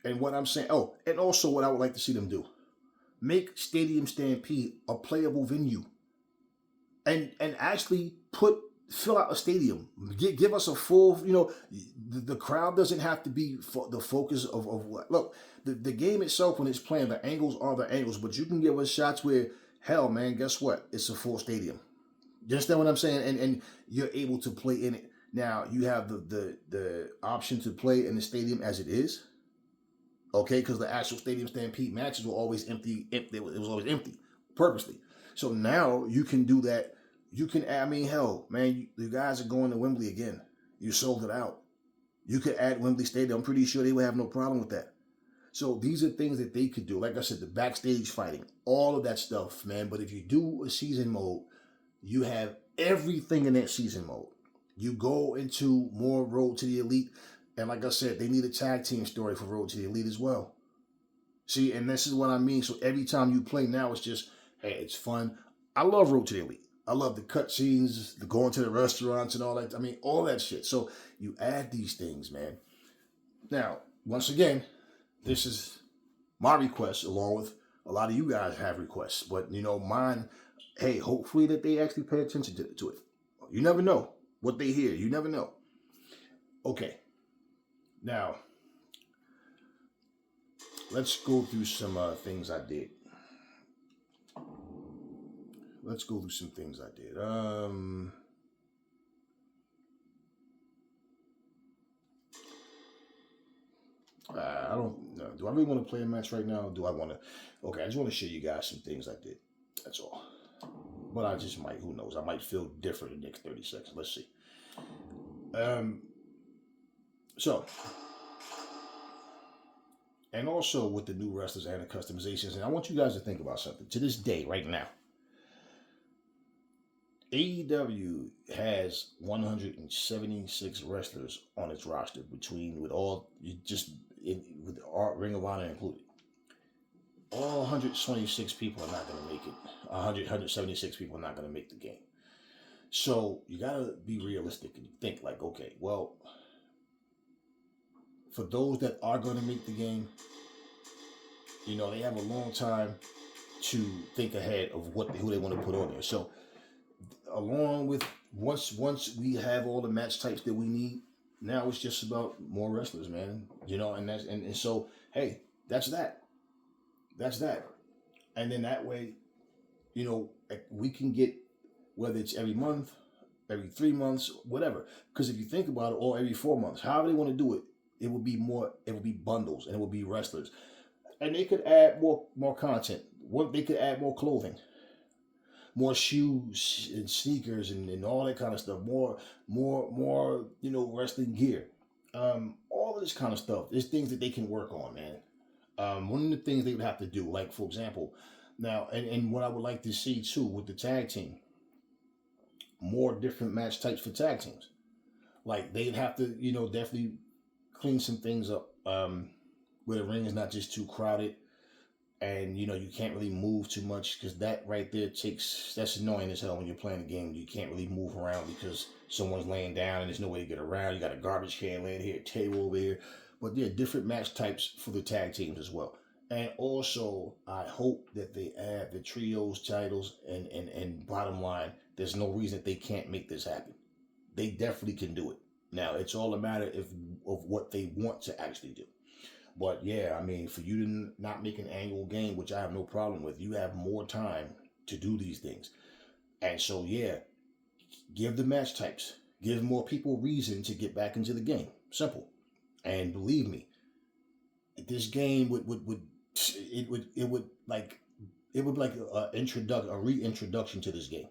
and what I'm saying, and also what I would like to see them do, make Stadium Stampede a playable venue. And actually fill out a stadium. Give us a full, the crowd doesn't have to be the focus of what. Look, the game itself, when it's playing, the angles are the angles, but you can give us shots where, hell, man, guess what? It's a full stadium. You understand what I'm saying? And you're able to play in it. Now, you have the option to play in the stadium as it is. Okay, because the actual Stadium Stampede matches were always empty. It was always empty, purposely. So now you can do that. You can, hell, man, you guys are going to Wembley again. You sold it out. You could add Wembley Stadium. I'm pretty sure they would have no problem with that. So these are things that they could do. Like I said, the backstage fighting, all of that stuff, man. But if you do a season mode, you have everything in that season mode. You go into more Road to the Elite. And like I said, they need a tag team story for Road to the Elite as well. See, and this is what I mean. So every time you play now, it's just, hey, it's fun. I love Road to the Elite. I love the cutscenes, the going to the restaurants and all that. All that shit. So you add these things, man. Now, once again, this is my request, along with a lot of you guys have requests. But, mine, hey, hopefully that they actually pay attention to it. You never know what they hear. You never know. Okay. Now, let's go through some things I did. I don't know. Do I really want to play a match right now? Do I want to? Okay, I just want to show you guys some things I did. That's all. But I just might, who knows? I might feel different in the next 30 seconds. Let's see. So, and also with the new wrestlers and the customizations, and I want you guys to think about something. To this day, right now, AEW has 176 wrestlers on its roster with Ring of Honor included. All 126 people are not going to make it. 176 people are not going to make the game. So you got to be realistic and think like, okay, well, for those that are going to make the game, they have a long time to think ahead of who they want to put on there. So along with once we have all the match types that we need, now it's just about more wrestlers, man. And so hey, that's that. And then that way, we can get, whether it's every month, every 3 months, whatever. Because if you think about it, or every 4 months, however they want to do it, it would be bundles, and it would be wrestlers. And they could add more content. They could add more clothing, more shoes and sneakers and all that kind of stuff. More wrestling gear. All of this kind of stuff. There's things that they can work on, man. One of the things they would have to do, like, for example, now, and what I would like to see too with the tag team, more different match types for tag teams. Like, they'd have to, definitely clean some things up, where the ring is not just too crowded. And you can't really move too much because that right there that's annoying as hell when you're playing a game. You can't really move around because someone's laying down and there's no way to get around. You got a garbage can laying here, table over here. But there are different match types for the tag teams as well. And also, I hope that they add the trios titles. And bottom line, there's no reason that they can't make this happen. They definitely can do it. Now, it's all a matter of what they want to actually do. But yeah, I mean, for you to not make an annual game, which I have no problem with, you have more time to do these things. And so, yeah, give the match types, give more people reason to get back into the game. Simple. And believe me, this game would like a reintroduction to this game.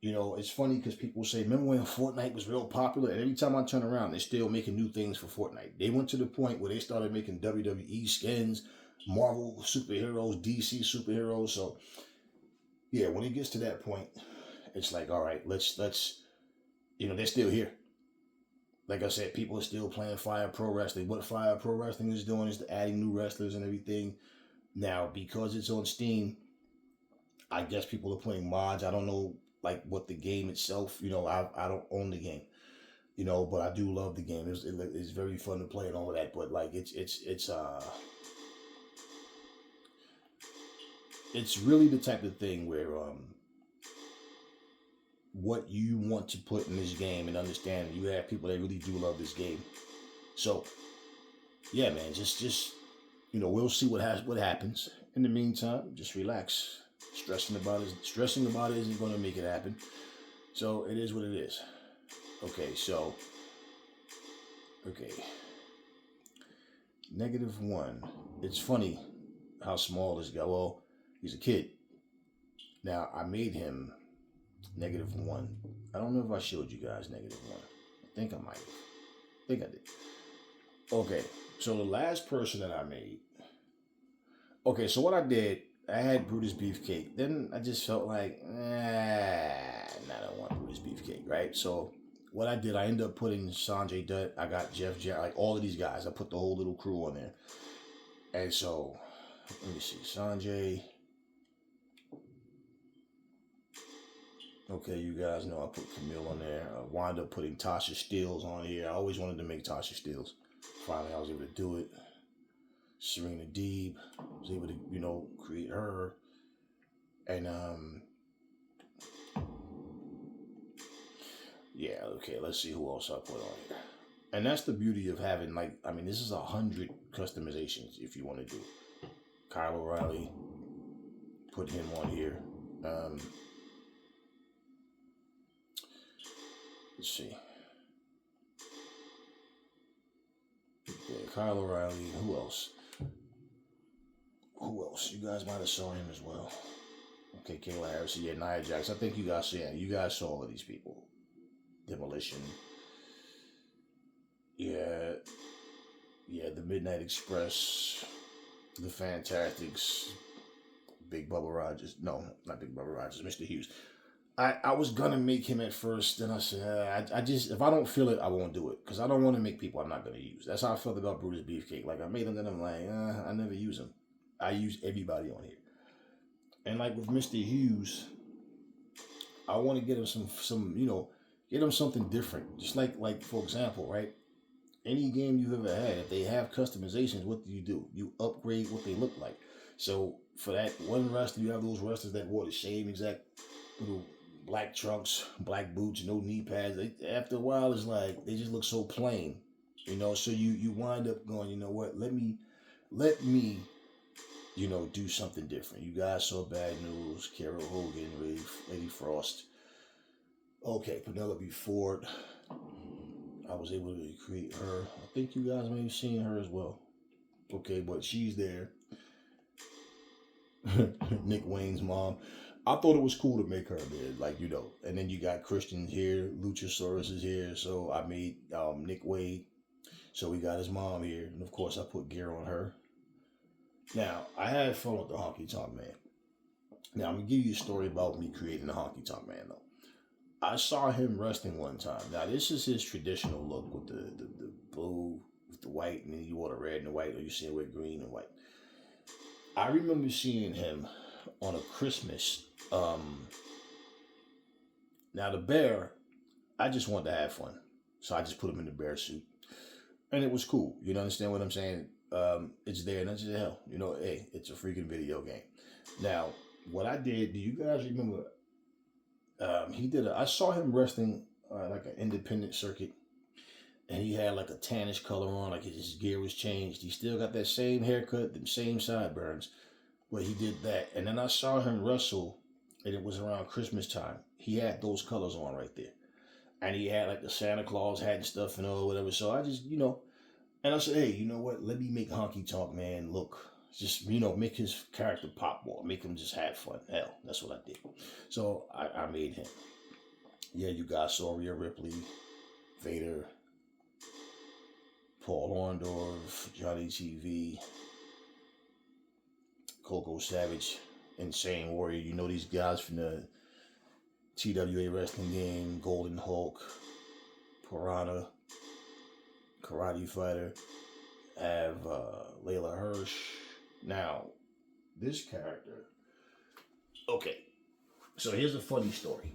It's funny because people say, remember when Fortnite was real popular? And every time I turn around, they're still making new things for Fortnite. They went to the point where they started making WWE skins, Marvel superheroes, DC superheroes. So, yeah, when it gets to that point, it's like, all right, let's they're still here. Like I said, people are still playing Fire Pro Wrestling. What Fire Pro Wrestling is doing is adding new wrestlers and everything. Now, because it's on Steam, I guess people are putting mods. I don't know like what the game itself. I don't own the game. But I do love the game. It's very fun to play and all of that. But like it's really the type of thing where what you want to put in this game and understand you have people that really do love this game. So yeah, man, just we'll see what happens. In the meantime, just relax. Stressing about it isn't going to make it happen. So it is what it is. Okay. -1. It's funny how small this guy. Well, he's a kid. Now I made him -1. I don't know if I showed you guys -1. I think I might have. I think I did. Okay. So the last person that I made. Okay. So what I did. I had Brutus Beefcake. Then I just felt like, I don't want Brutus Beefcake, right? So what I did, I ended up putting Sanjay Dutt. I got Jeff Jarrett, like all of these guys. I put the whole little crew on there. And so, let me see. Sanjay. Okay, you guys know I put Camille on there. I wound up putting Tasha Steelz on here. I always wanted to make Tasha Steelz. Finally, I was able to do it. Serena Deeb, was able to, create her. And, yeah, okay, let's see who else I put on here. And that's the beauty of having, this is 100 customizations if you want to do it. Kyle O'Reilly, put him on here. Let's see. Yeah, Kyle O'Reilly, who else? You guys might have saw him as well. Okay, Kayla Harrison, yeah, Nia Jax. I think you guys saw all of these people. Demolition. Yeah, the Midnight Express, the Fantastics, Big Bubba Rogers. No, not Big Bubba Rogers, Mr. Hughes. I was gonna make him at first, then I said, I just, if I don't feel it, I won't do it. Because I don't want to make people I'm not gonna use. That's how I felt about Brutus Beefcake. Like I made him, then I'm like, I never use him. I use everybody on here. And like with Mr. Hughes, I want to get him some get him something different. Just like for example, right? Any game you've ever had, if they have customizations, what do? You upgrade what they look like. So for that one wrestler, you have those wrestlers that wore the same exact little black trunks, black boots, no knee pads. After a while, it's like they just look so plain, So you wind up going, you know what? Let me do something different. You guys saw Bad News, Carol Hogan, Lady Frost. Okay, Penelope Ford. I was able to create her. I think you guys may have seen her as well. Okay, but she's there. Nick Wayne's mom. I thought it was cool to make her, man. And then you got Christian here, Luchasaurus is here. So I made Nick Wade. So we got his mom here. And of course, I put gear on her. Now, I had fun with the Honky Tonk Man. Now, I'm going to give you a story about me creating the Honky Tonk Man, though. I saw him wrestling one time. Now, this is his traditional look with the blue, with the white, and then you wore the red and the white, or you see it with green and white. I remember seeing him on a Christmas. Now the bear, I just wanted to have fun, so I just put him in the bear suit, and it was cool. You understand what I'm saying? It's there, and I just hell, hey, it's a freaking video game. Now, what I did, do you guys remember? He did. I saw him wrestling like an independent circuit, and he had like a tannish color on, like his gear was changed. He still got that same haircut, the same sideburns, but he did that. And then I saw him wrestle, and it was around Christmas time. He had those colors on right there, and he had like the Santa Claus hat and stuff and all whatever. So I just, and I said, hey, you know what? Let me make Honky Tonk Man look. Just, make his character pop more. Make him just have fun. Hell, that's what I did. So I made him. Yeah, you got saw Rhea Ripley, Vader, Paul Orndorff, Johnny TV, Coco Savage, Insane Warrior. You know these guys from the TWA wrestling game, Golden Hulk, Piranha, Karate Fighter, have Layla Hirsch. Now, this character. Okay, so here's a funny story.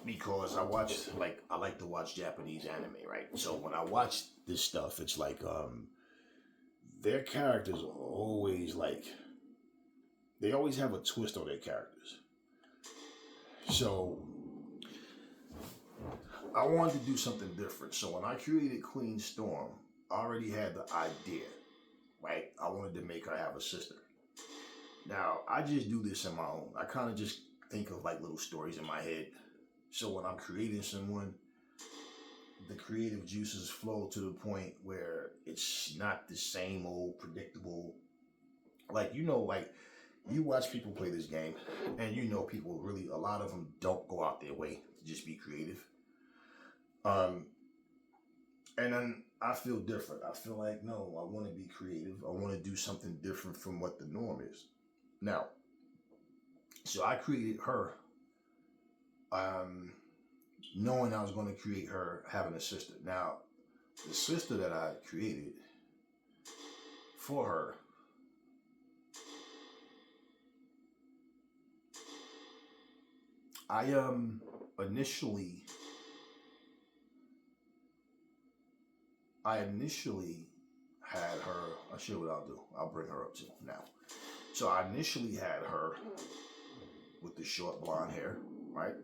Because I like to watch Japanese anime, right? So when I watch this stuff, it's like their characters are always they always have a twist on their characters. So I wanted to do something different. So when I created Queen Storm, I already had the idea, right? I wanted to make her have a sister. Now, I just do this on my own. I kind of just think of like little stories in my head. So when I'm creating someone, the creative juices flow to the point where it's not the same old predictable. Like, you watch people play this game, and people really, a lot of them don't go out their way to just be creative. And then I feel different. I feel like, no, I want to be creative. I want to do something different from what the norm is. Now, so I created her, knowing I was going to create her having a sister. Now, the sister that I created for her, I initially had her. I'll show you what I'll do. I'll bring her up too now. So I initially had her with the short blonde hair, right?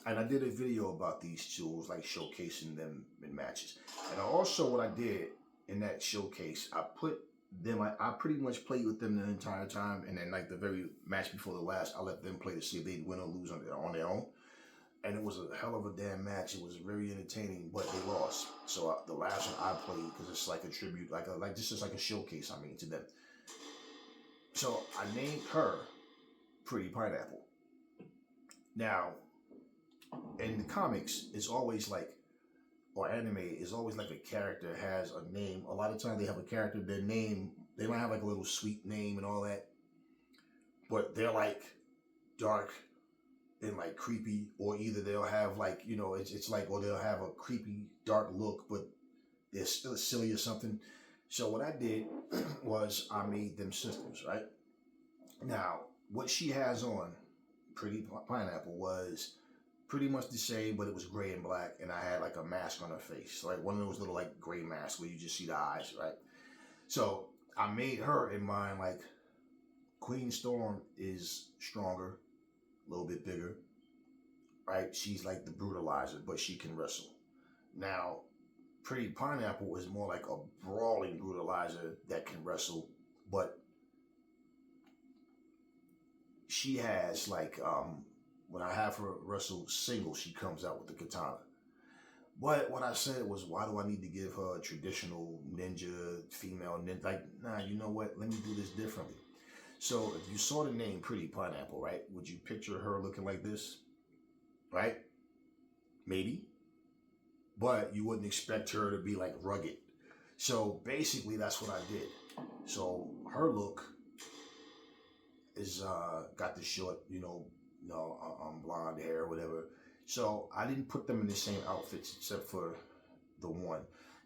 And I did a video about these tools, like showcasing them in matches. And also what I did in that showcase, I put them, I pretty much played with them the entire time. And then like the very match before the last, I let them play to see if they'd win or lose on their own. And it was a hell of a damn match. It was very entertaining, but they lost. So the last one I played, because it's like a tribute, like this is like a showcase, to them. So I named her Pretty Pineapple. Now, in the comics, it's always like, or anime, is always like a character has a name. A lot of times they have a character, their name, they might have like a little sweet name and all that, but they're like dark and like creepy, or either they'll have like, it's like, or they'll have a creepy dark look, but they're still silly or something. So what I did was I made them sisters, right? Now, what she has on, Pretty Pineapple, was pretty much the same, but it was gray and black, and I had like a mask on her face, like one of those little like gray masks where you just see the eyes, right? So I made her in mind like Queen Storm is stronger, a little bit bigger, right? She's like the brutalizer, but she can wrestle. Now, Pretty Pineapple is more like a brawling brutalizer that can wrestle, but she has like, when I have her wrestle single, she comes out with the katana. But what I said was, why do I need to give her a traditional ninja, female ninja? Like, nah, you know what? Let me do this differently. So if you saw the name Pretty Pineapple, right? Would you picture her looking like this? Right? Maybe. But you wouldn't expect her to be like rugged. So basically that's what I did. So her look is got the short, blonde hair or whatever. So I didn't put them in the same outfits except for the one.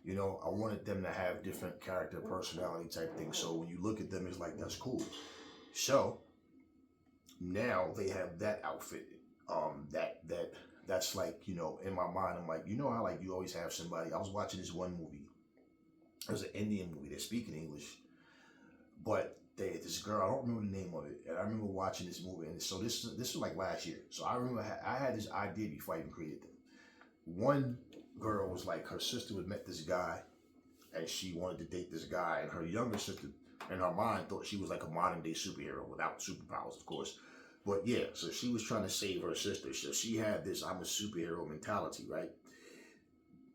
You know, I wanted them to have different character, personality type things. So when you look at them, it's like, that's cool. So now they have that outfit. That's like, you know, in my mind, I'm like, you know how like you always have somebody. I was watching this one movie. It was an Indian movie. They're speaking English, but this girl, I don't remember the name of it, and I remember watching this movie. And so this was like last year. So I remember I had this idea before I even created them. One girl was like, her sister had met this guy, and she wanted to date this guy, and her younger sister, in her mind, thought she was like a modern day superhero without superpowers, of course. But yeah, so she was trying to save her sister. So she had this I'm a superhero mentality, right?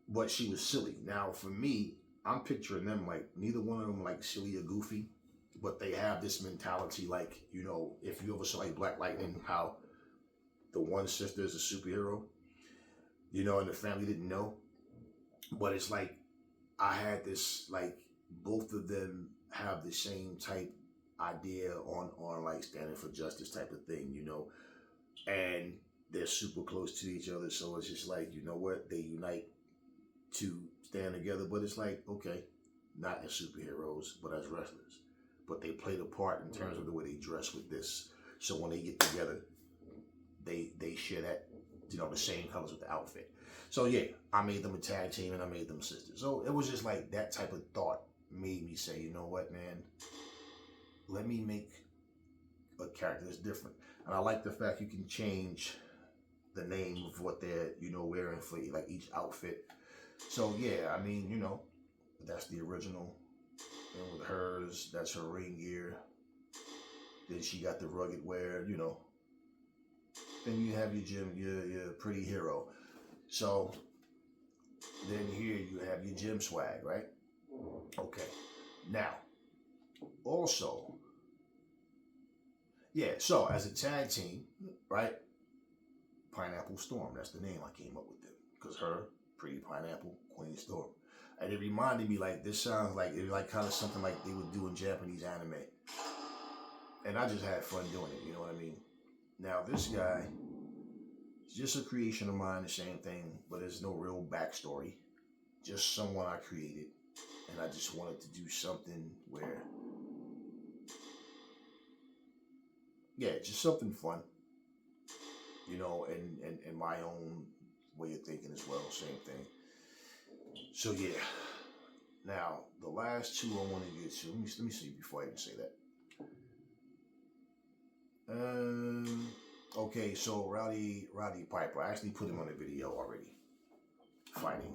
But she was silly. Now, for me, I'm picturing them like neither one of them like silly or goofy, but they have this mentality like, you know, if you ever saw like Black Lightning, how the one sister is a superhero, you know, and the family didn't know. But it's like I had this like both of them have the same type idea on like standing for justice type of thing, you know, and they're super close to each other. So it's just like, you know what, they unite to stand together. But it's like, okay, not as superheroes, but as wrestlers. But they played a part in terms of the way they dress with this. So when they get together, they share that, you know, the same colors with the outfit. So yeah, I made them a tag team and I made them sisters. So it was just like that type of thought made me say, you know what, man, let me make a character that's different. And I like the fact you can change the name of what they're, you know, wearing for like each outfit. So yeah, I mean, you know, that's the original. And with hers, that's her ring gear. Then she got the rugged wear, you know. Then you have your gym, your pretty hero. So then here you have your gym swag, right? Okay. Now, also, yeah, so as a tag team, right? Pineapple Storm, that's the name I came up with them. Because her, Pretty Pineapple, Queen Storm. And it reminded me like, this sounds like, it like kind of something like they would do in Japanese anime. And I just had fun doing it, you know what I mean? Now, this guy is just a creation of mine, the same thing, but there's no real backstory. Just someone I created. And I just wanted to do something where, yeah, just something fun, you know, and my own way of thinking as well, same thing. So yeah, now the last two I want to get to, let me see before I even say that. Okay, so Rowdy Piper, I actually put him on a video already, fighting,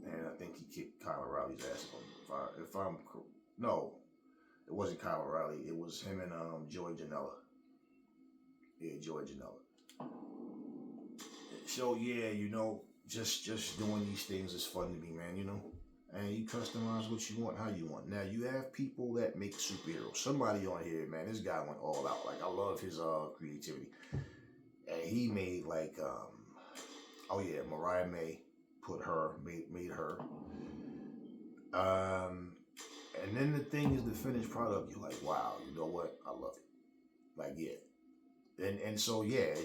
and I think he kicked Kyle O'Reilly's ass. If I'm no, it wasn't Kyle O'Reilly. It was him and Joey Janela. Yeah, Joey Janela. So yeah, you know, just doing these things is fun to me, man. You know, and you customize what you want, how you want. Now you have people that make superheroes. Somebody on here, man, this guy went all out. Like I love his creativity, and he made like oh yeah, Mariah May made her. And then the thing is the finished product. You're like, wow, you know what? I love it. Like yeah. And so yeah,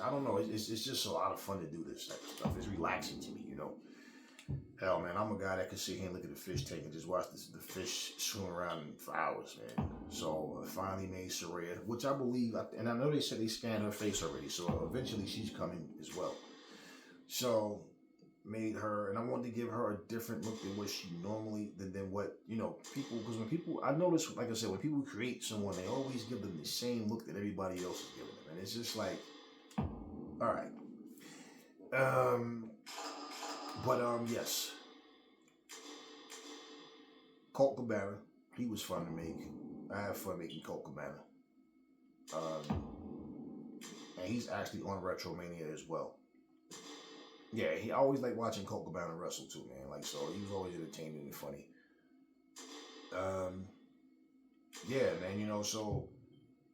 I don't know. It's just a lot of fun to do this type of stuff. It's relaxing to me, you know. Hell, man, I'm a guy that can sit here and look at the fish tank and just watch the fish swim around for hours, man. So I finally made Soraya, which I believe, and I know they said they scanned her face already. So eventually she's coming as well. So made her, and I wanted to give her a different look than what she normally than what, you know, people, because when people, I notice, like I said, when people create someone, they always give them the same look that everybody else is giving them, and it's just like, all right. Yes, Colt Cabana, he was fun to make. I had fun making Colt Cabana. And he's actually on Retromania as well. Yeah, he always liked watching Colt Cabana wrestle too, man. Like, so he was always entertaining and funny. Yeah, man, you know, so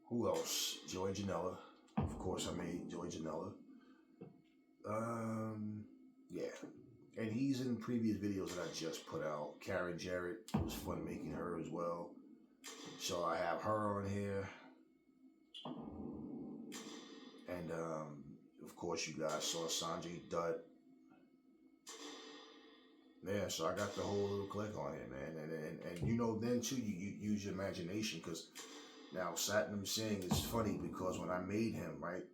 who else? Joey Janela. Of course, I made Joey Janela. Yeah. And he's in previous videos that I just put out. Karen Jarrett, it was fun making her as well. So I have her on here. And, of course, you guys saw Sanjay Dutt. Yeah, so I got the whole little click on it, man, and you know, then too, you use your imagination, because now Satnam Singh is funny, because when I made him, right,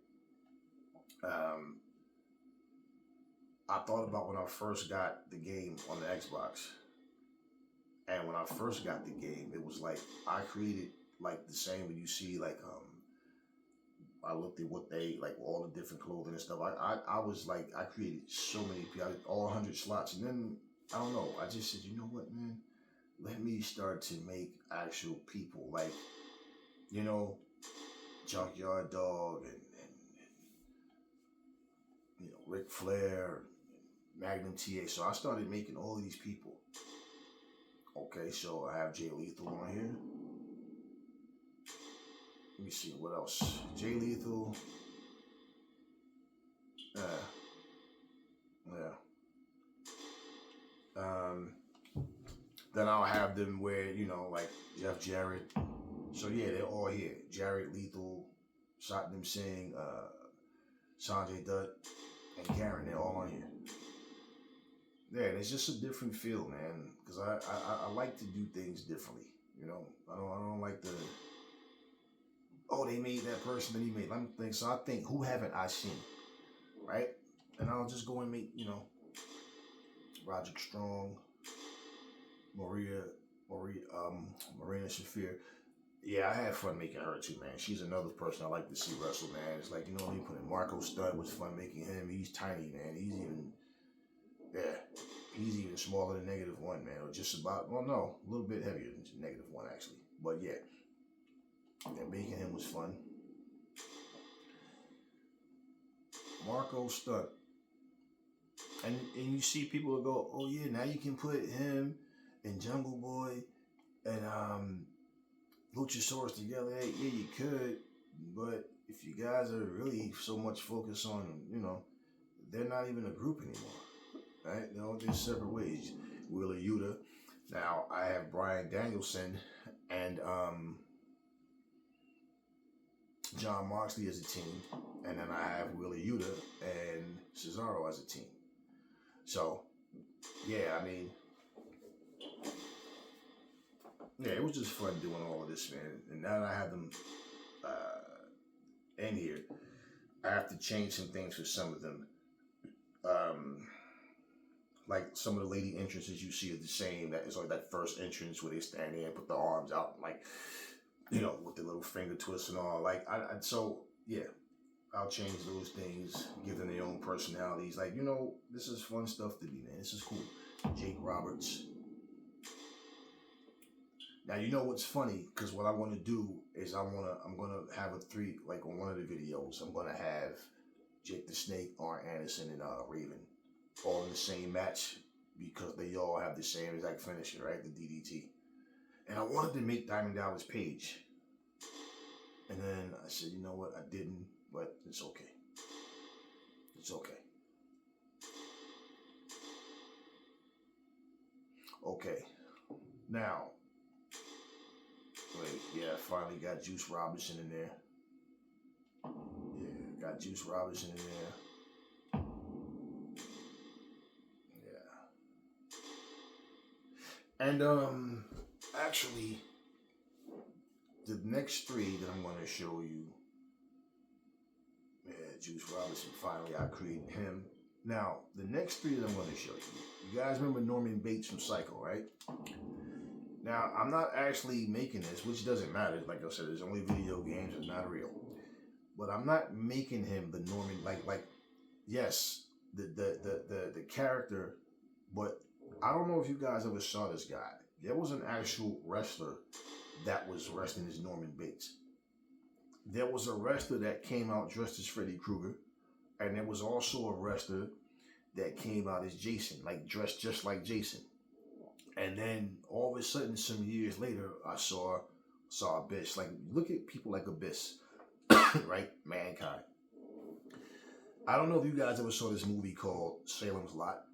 um, I thought about when I first got the game on the Xbox, and when I first got the game, it was like I created like the same when you see like I looked at what they like, all the different clothing and stuff. I was like, I created so many people, all 100 slots, and then I don't know. I just said, you know what, man? Let me start to make actual people, like, you know, Junkyard Dog and you know, Ric Flair, Magnum TA. So I started making all of these people. Okay, so I have Jay Lethal on here. Let me see what else. Jay Lethal. Yeah. Yeah. Then I'll have them where, you know, like Jeff Jarrett. So yeah, they're all here. Jarrett Lethal, Satnam Singh, Sanjay Dutt, and Karen, they're all on here. Yeah, and it's just a different feel, man. Because I like to do things differently. You know, I don't like the, oh, they made that person, then he made. Let me think. So I think, who haven't I seen, right? And I'll just go and make, you know, Roderick Strong, Marina Shafir. Yeah, I had fun making her too, man. She's another person I like to see wrestle, man. It's like, you know what I mean? Putting Marco Studd was fun making him. He's tiny, man. He's even smaller than -1, man. Or just about, well, no, a little bit heavier than -1, actually. But yeah, making him was fun. Marco Studd. And you see people will go, oh yeah, now you can put him and Jungle Boy and Luchasaurus together. Hey, yeah, you could, but if you guys are really so much focused on, you know, they're not even a group anymore, right? You know, they're separate ways. Wheeler Yuta. Now I have Bryan Danielson and John Moxley as a team, and then I have Wheeler Yuta and Cesaro as a team. So, yeah, I mean, yeah, it was just fun doing all of this, man. And now that I have them in here, I have to change some things for some of them. Like some of the lady entrances you see are the same. That is like that first entrance where they stand there and put the arms out, like, you know, with the little finger twists and all. Like, so yeah, I'll change those things, give them their own personalities. Like, you know, this is fun stuff to be, man. This is cool. Jake Roberts. Now, you know what's funny? Because what I want to do is I'm gonna have a 3, like on one of the videos, I'm gonna have Jake the Snake, Arn Anderson, and Raven all in the same match, because they all have the same exact finisher, right? The DDT. And I wanted to make Diamond Dallas Page. And then I said, you know what? I didn't, but it's okay. It's okay. Okay. Now, wait, yeah, I finally got Juice Robinson in there. Yeah, got Juice Robinson in there. Yeah. And actually, the next 3 that I'm going to show you, yeah, Juice Robinson, finally I created him. Now, the next 3 that I'm going to show you guys remember Norman Bates from Psycho, right? Now, I'm not actually making this, which doesn't matter. Like I said, it's only video games, it's not real. But I'm not making him the Norman, like yes, the character, but I don't know if you guys ever saw this guy. There was an actual wrestler that was wrestling as Norman Bates. There was a wrestler that came out dressed as Freddy Krueger, and there was also a wrestler that came out as Jason, like dressed just like Jason. And then all of a sudden, some years later, I saw Abyss. Like, look at people like Abyss, right? Mankind. I don't know if you guys ever saw this movie called Salem's Lot,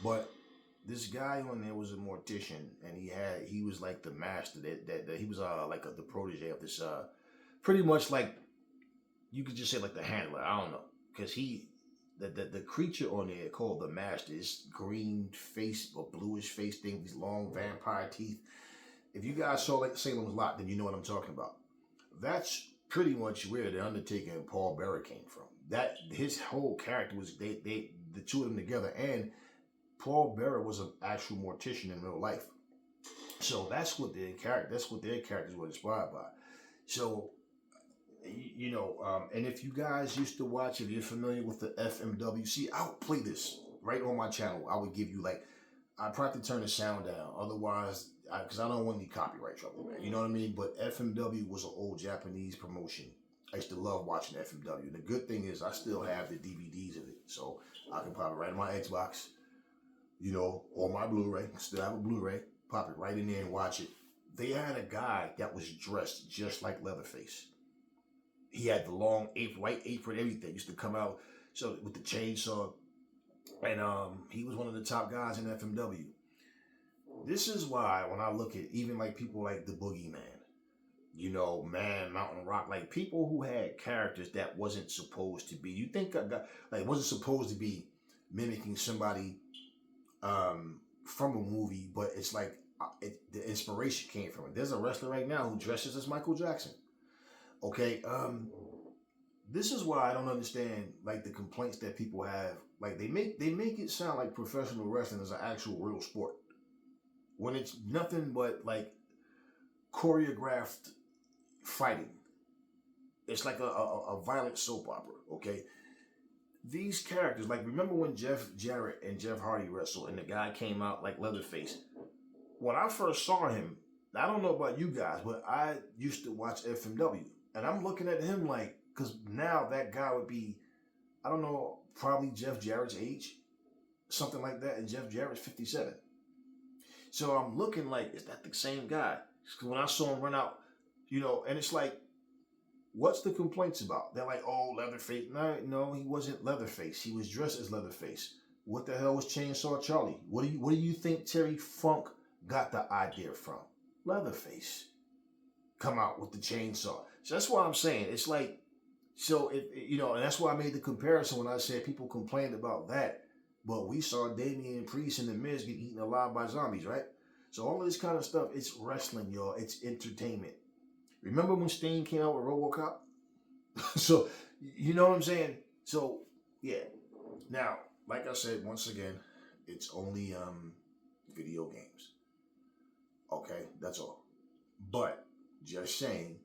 but this guy on there was a mortician, and he was like the master. That he was like the protege of this. Pretty much like, you could just say like the handler. I don't know, because the creature on there called the Master. This green face or bluish face thing, these long vampire teeth. If you guys saw like Salem's Lot, then you know what I'm talking about. That's pretty much where the Undertaker and Paul Bearer came from. That his whole character was the two of them together, and Paul Bearer was an actual mortician in real life. So that's what their characters were inspired by. So and if you guys used to watch, if you're familiar with the FMW, see, I would play this right on my channel. I would give you I'd probably turn the sound down. Otherwise, because I don't want any copyright trouble, man. You know what I mean? But FMW was an old Japanese promotion. I used to love watching FMW. And the good thing is I still have the DVDs of it. So I can pop it right in my Xbox, or my Blu-ray. Still have a Blu-ray. Pop it right in there and watch it. They had a guy that was dressed just like Leatherface. He had the long white apron, everything. Used to come out with the chainsaw. And he was one of the top guys in FMW. This is why when I look at even people like the Boogeyman, Man, Mountain Rock, people who had characters that wasn't supposed to be. You think wasn't supposed to be mimicking somebody from a movie, but it's the inspiration came from it. There's a wrestler right now who dresses as Michael Jackson. Okay, this is why I don't understand the complaints that people have. They make it sound like professional wrestling is an actual real sport, when it's nothing but choreographed fighting. It's like a violent soap opera. Okay, these characters, remember when Jeff Jarrett and Jeff Hardy wrestled, and the guy came out like Leatherface. When I first saw him, I don't know about you guys, but I used to watch FMW. And I'm looking at him because now that guy would be, I don't know, probably Jeff Jarrett's age, something like that. And Jeff Jarrett's 57. So I'm looking is that the same guy? Because when I saw him run out, and it's what's the complaints about? They're oh, Leatherface. No, he wasn't Leatherface. He was dressed as Leatherface. What the hell was Chainsaw Charlie? What do you think Terry Funk got the idea from? Leatherface. Come out with the chainsaw. So that's why I'm saying it's and that's why I made the comparison when I said people complained about that, but we saw Damian Priest and The Miz get eaten alive by zombies, right? So all of this kind of stuff, it's wrestling, y'all. It's entertainment. Remember when Sting came out with RoboCop? So you know what I'm saying? So yeah. Now, like I said, once again, it's only video games. Okay, that's all. But just saying,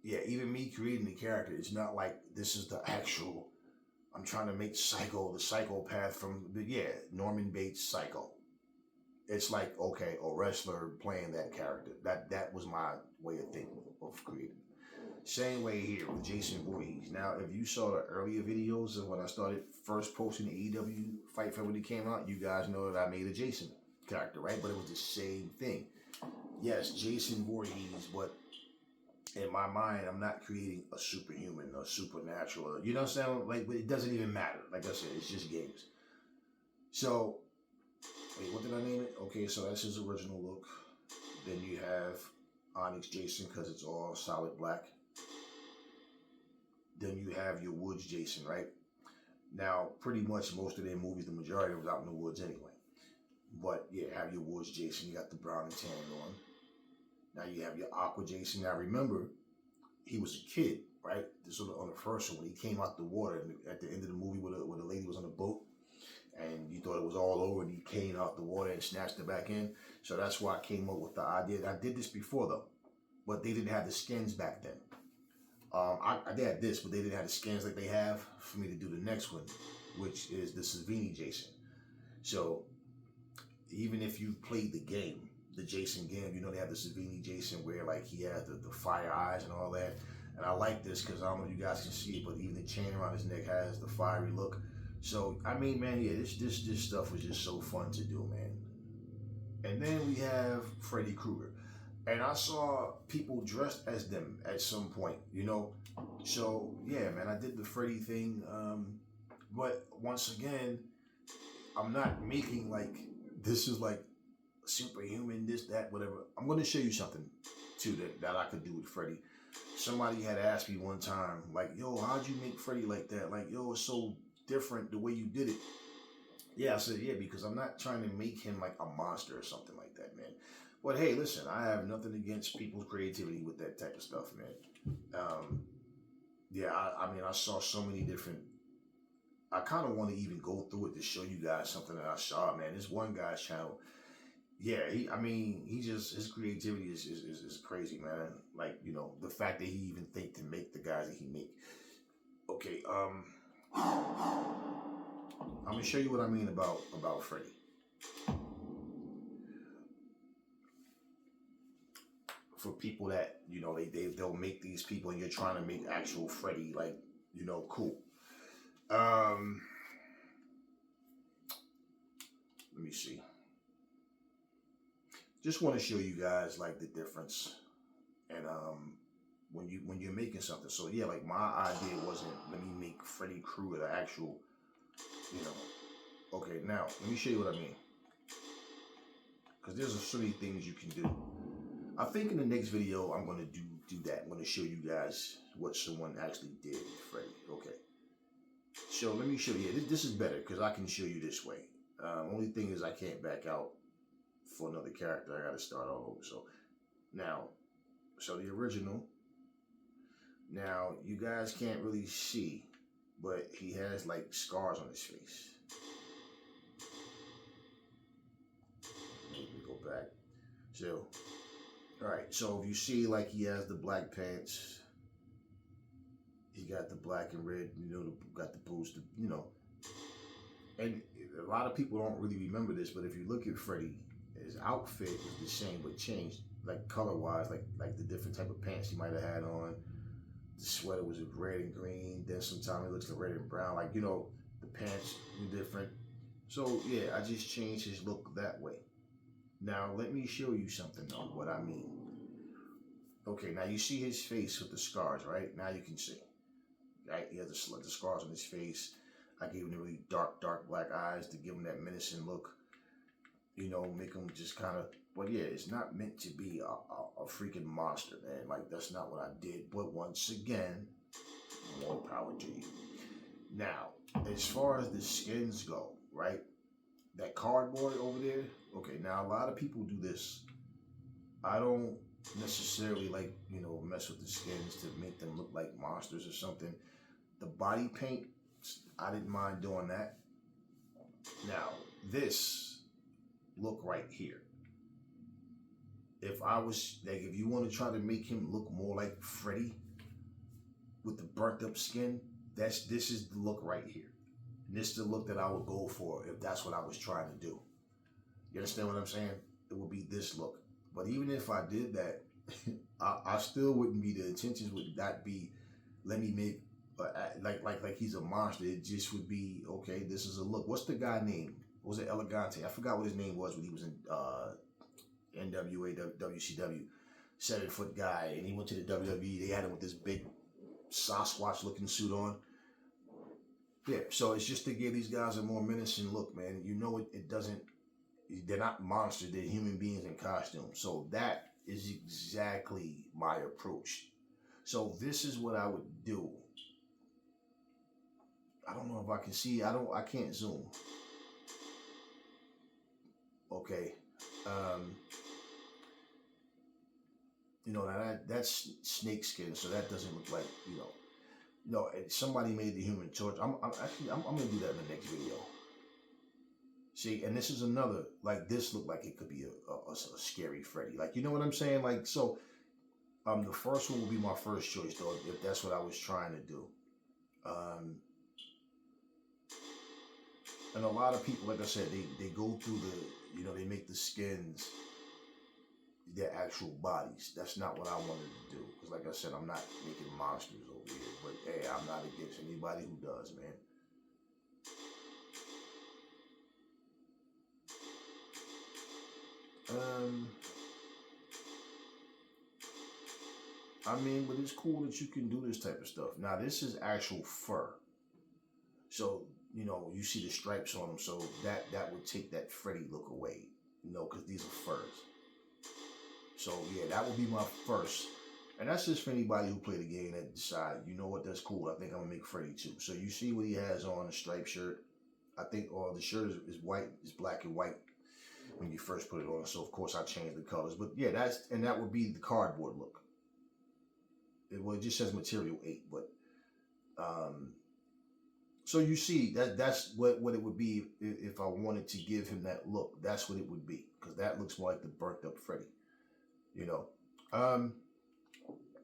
yeah, even me creating the character, it's not this is the actual, I'm trying to make Psycho, the psychopath from, Norman Bates Psycho. It's okay, a wrestler playing that character. That was my way of thinking of creating. Same way here with Jason Voorhees. Now, if you saw the earlier videos of when I started first posting the AEW Fight Forever when it came out, you guys know that I made a Jason character, right? But it was the same thing. Yes, Jason Voorhees, but in my mind, I'm not creating a superhuman or supernatural. You know what I'm saying? But it doesn't even matter. Like I said, it's just games. So, wait, what did I name it? Okay, so that's his original look. Then you have Onyx Jason because it's all solid black. Then you have your Woods Jason, right? Now, pretty much most of their movies, the majority was out in the woods anyway. But yeah, have your Woods Jason. You got the brown and tan on. Now you have your Aqua Jason. Now remember, he was a kid, right? This was on the first one. He came out the water at the end of the movie where the lady was on a boat. And you thought it was all over, and he came out the water and snatched it back in. So that's why I came up with the idea. I did this before, though. But they didn't have the skins back then. I did this, but they didn't have the skins like they have for me to do the next one, which is the Savini Jason. So even if you played the game, the Jason game, they have the Savini Jason where he has the fire eyes and all that. And I like this because I don't know if you guys can see it, but even the chain around his neck has the fiery look. So, I mean, man, yeah, this stuff was just so fun to do, man. And then we have Freddy Krueger. And I saw people dressed as them at some point, So, yeah, man, I did the Freddy thing. But once again, I'm not making this is superhuman, this, that, whatever. I'm going to show you something, too, that I could do with Freddy. Somebody had asked me one time, like, yo, how'd you make Freddy like that? Like, yo, it's so different the way you did it. Yeah, I said, yeah, because I'm not trying to make him like a monster or something like that, man. But hey, listen, I have nothing against people's creativity with that type of stuff, man. Yeah, I mean, I saw so many different. I kind of want to even go through it to show you guys something that I saw, man. This one guy's channel, yeah, he just, his creativity is crazy, man. Like, you know, the fact that he even think to make the guys that he make. Okay, I'm gonna show you what I mean about Freddy. For people that, you know, they'll make these people and you're trying to make actual Freddy, like, you know, cool. Let me see. Just want to show you guys like the difference, and when you're making something. So yeah, like my idea wasn't let me make Freddy Krueger the actual, you know. Okay, now let me show you what I mean, because there's so many things you can do. I think in the next video I'm gonna do that. I'm gonna show you guys what someone actually did with Freddy. Okay. So let me show you. This is better because I can show you this way. Only thing is I can't back out for another character. I got to start all over. So now, so the original. Now you guys can't really see, but he has like scars on his face. Let me go back. So, all right. So if you see, like he has the black pants. He got the black and red, you know, got the boots, you know. And a lot of people don't really remember this, but if you look at Freddy, his outfit is the same but changed, like color-wise, like the different type of pants he might have had on. The sweater was red and green. Then sometimes it looks like red and brown. Like, you know, the pants were different. So, yeah, I just changed his look that way. Now, let me show you something on what I mean. Okay, now you see his face with the scars, right? Now you can see. Right? He has the scars on his face. I gave him the really dark black eyes to give him that menacing look. You know, make him just kind of. But yeah, it's not meant to be a freaking monster, man. Like, that's not what I did. But once again, more power to you. Now, as far as the skins go, right? That cardboard over there. Okay, now a lot of people do this. I don't necessarily like, you know, mess with the skins to make them look like monsters or something. The body paint, I didn't mind doing that. Now, this look right here. If I was, like, if you want to try to make him look more like Freddy with the burnt up skin, this is the look right here. And this is the look that I would go for if that's what I was trying to do. You understand what I'm saying? It would be this look. But even if I did that, I still wouldn't be, the intentions would not be, let me make, like he's a monster. It just would be, okay, this is a look. What's the guy name? Was it Elegante? I forgot what his name was when he was in NWA, WCW. 7-foot guy, and he went to the WWE. They had him with this big Sasquatch looking suit on. Yeah, so it's just to give these guys a more menacing look, man. You know, it doesn't, they're not monsters, they're human beings in costume. So that is exactly my approach. So this is what I would do. I don't know if I can see, I can't zoom. Okay. You know, that's snake skin, so that doesn't look like, you know. No, somebody made the Human Torch. I'm gonna do that in the next video. See, and this is another, like, this looked like it could be a scary Freddy. Like, you know what I'm saying? Like, so, the first one will be my first choice, though, if that's what I was trying to do. And a lot of people, like I said, they go through the, you know, they make the skins their actual bodies. That's not what I wanted to do. Because, like I said, I'm not making monsters over here. But, hey, I'm not against anybody who does, man. I mean, but it's cool that you can do this type of stuff. Now, this is actual fur. So, you know, you see the stripes on them. So that would take that Freddy look away. You know, because these are furs. So, yeah, that would be my first. And that's just for anybody who played the game that decide, you know what, that's cool. I think I'm gonna make Freddy too. So you see what he has on, a striped shirt. I think, or the shirt is white, is black and white when you first put it on. So of course I changed the colors. But yeah, that would be the cardboard look. It just says material 8, but so you see that's what it would be if I wanted to give him that look. That's what it would be, because that looks more like the burnt up Freddy, you know.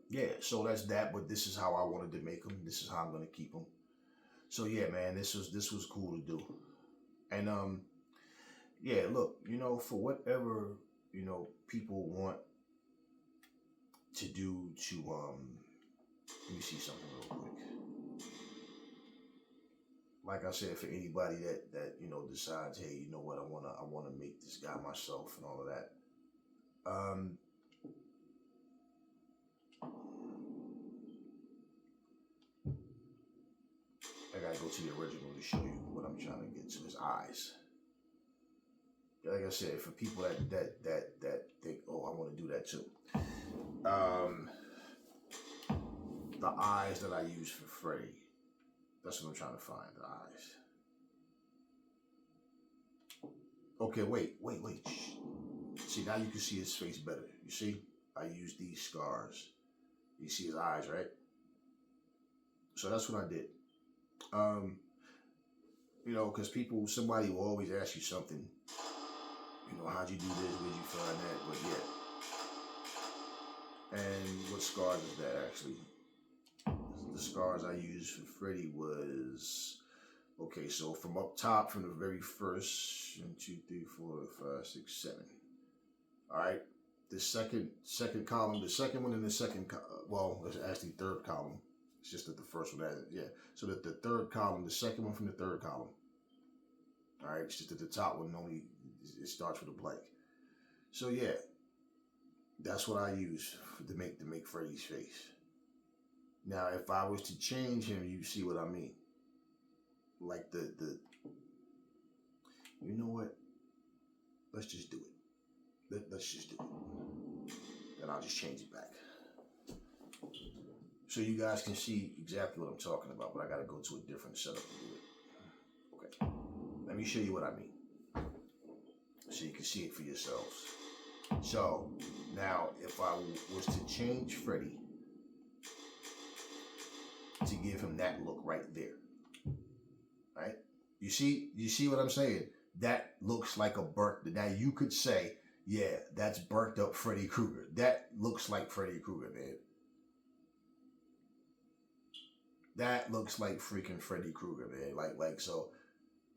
Yeah, so that's that. But this is how I wanted to make him. This is how I'm gonna keep him. So yeah, man, this was cool to do. And yeah, look, for whatever people want to do to let me see something real quick. Like I said, for anybody that decides, hey, you know what, I wanna make this guy myself and all of that. I gotta go to the original to show you what I'm trying to get to. His eyes. Like I said, for people that think, oh, I want to do that too. The eyes that I use for Freddy. That's what I'm trying to find. The eyes. Okay, wait. See, now you can see his face better. You see? I use these scars. You see his eyes, right? So that's what I did. Because somebody will always ask you something. How'd you do this? Where'd you find that? But yeah. And what scars is that actually? The scars I used for Freddy was, okay, so from up top, from the very first, 1, 2, 3, 4, 5, 6, 7. All right. The second column, the second one in the second, well, it's actually third column. It's just that the first one has it, yeah. So that the third column, the second one from the third column. All right, it's just that the top one only, it starts with a blank. So yeah, that's what I use to make Freddy's face. Now, if I was to change him, you see what I mean. Like you know what? Let's just do it. Let's just do it. Then I'll just change it back. So you guys can see exactly what I'm talking about, but I got to go to a different setup to do it. Okay. Let me show you what I mean, so you can see it for yourselves. So now, if I was to change Freddy to give him that look right there, right? You see what I'm saying? That looks like a burnt. Now you could say, yeah, that's burnt up Freddy Krueger. That looks like Freddy Krueger, man. That looks like freaking Freddy Krueger, man. Like so.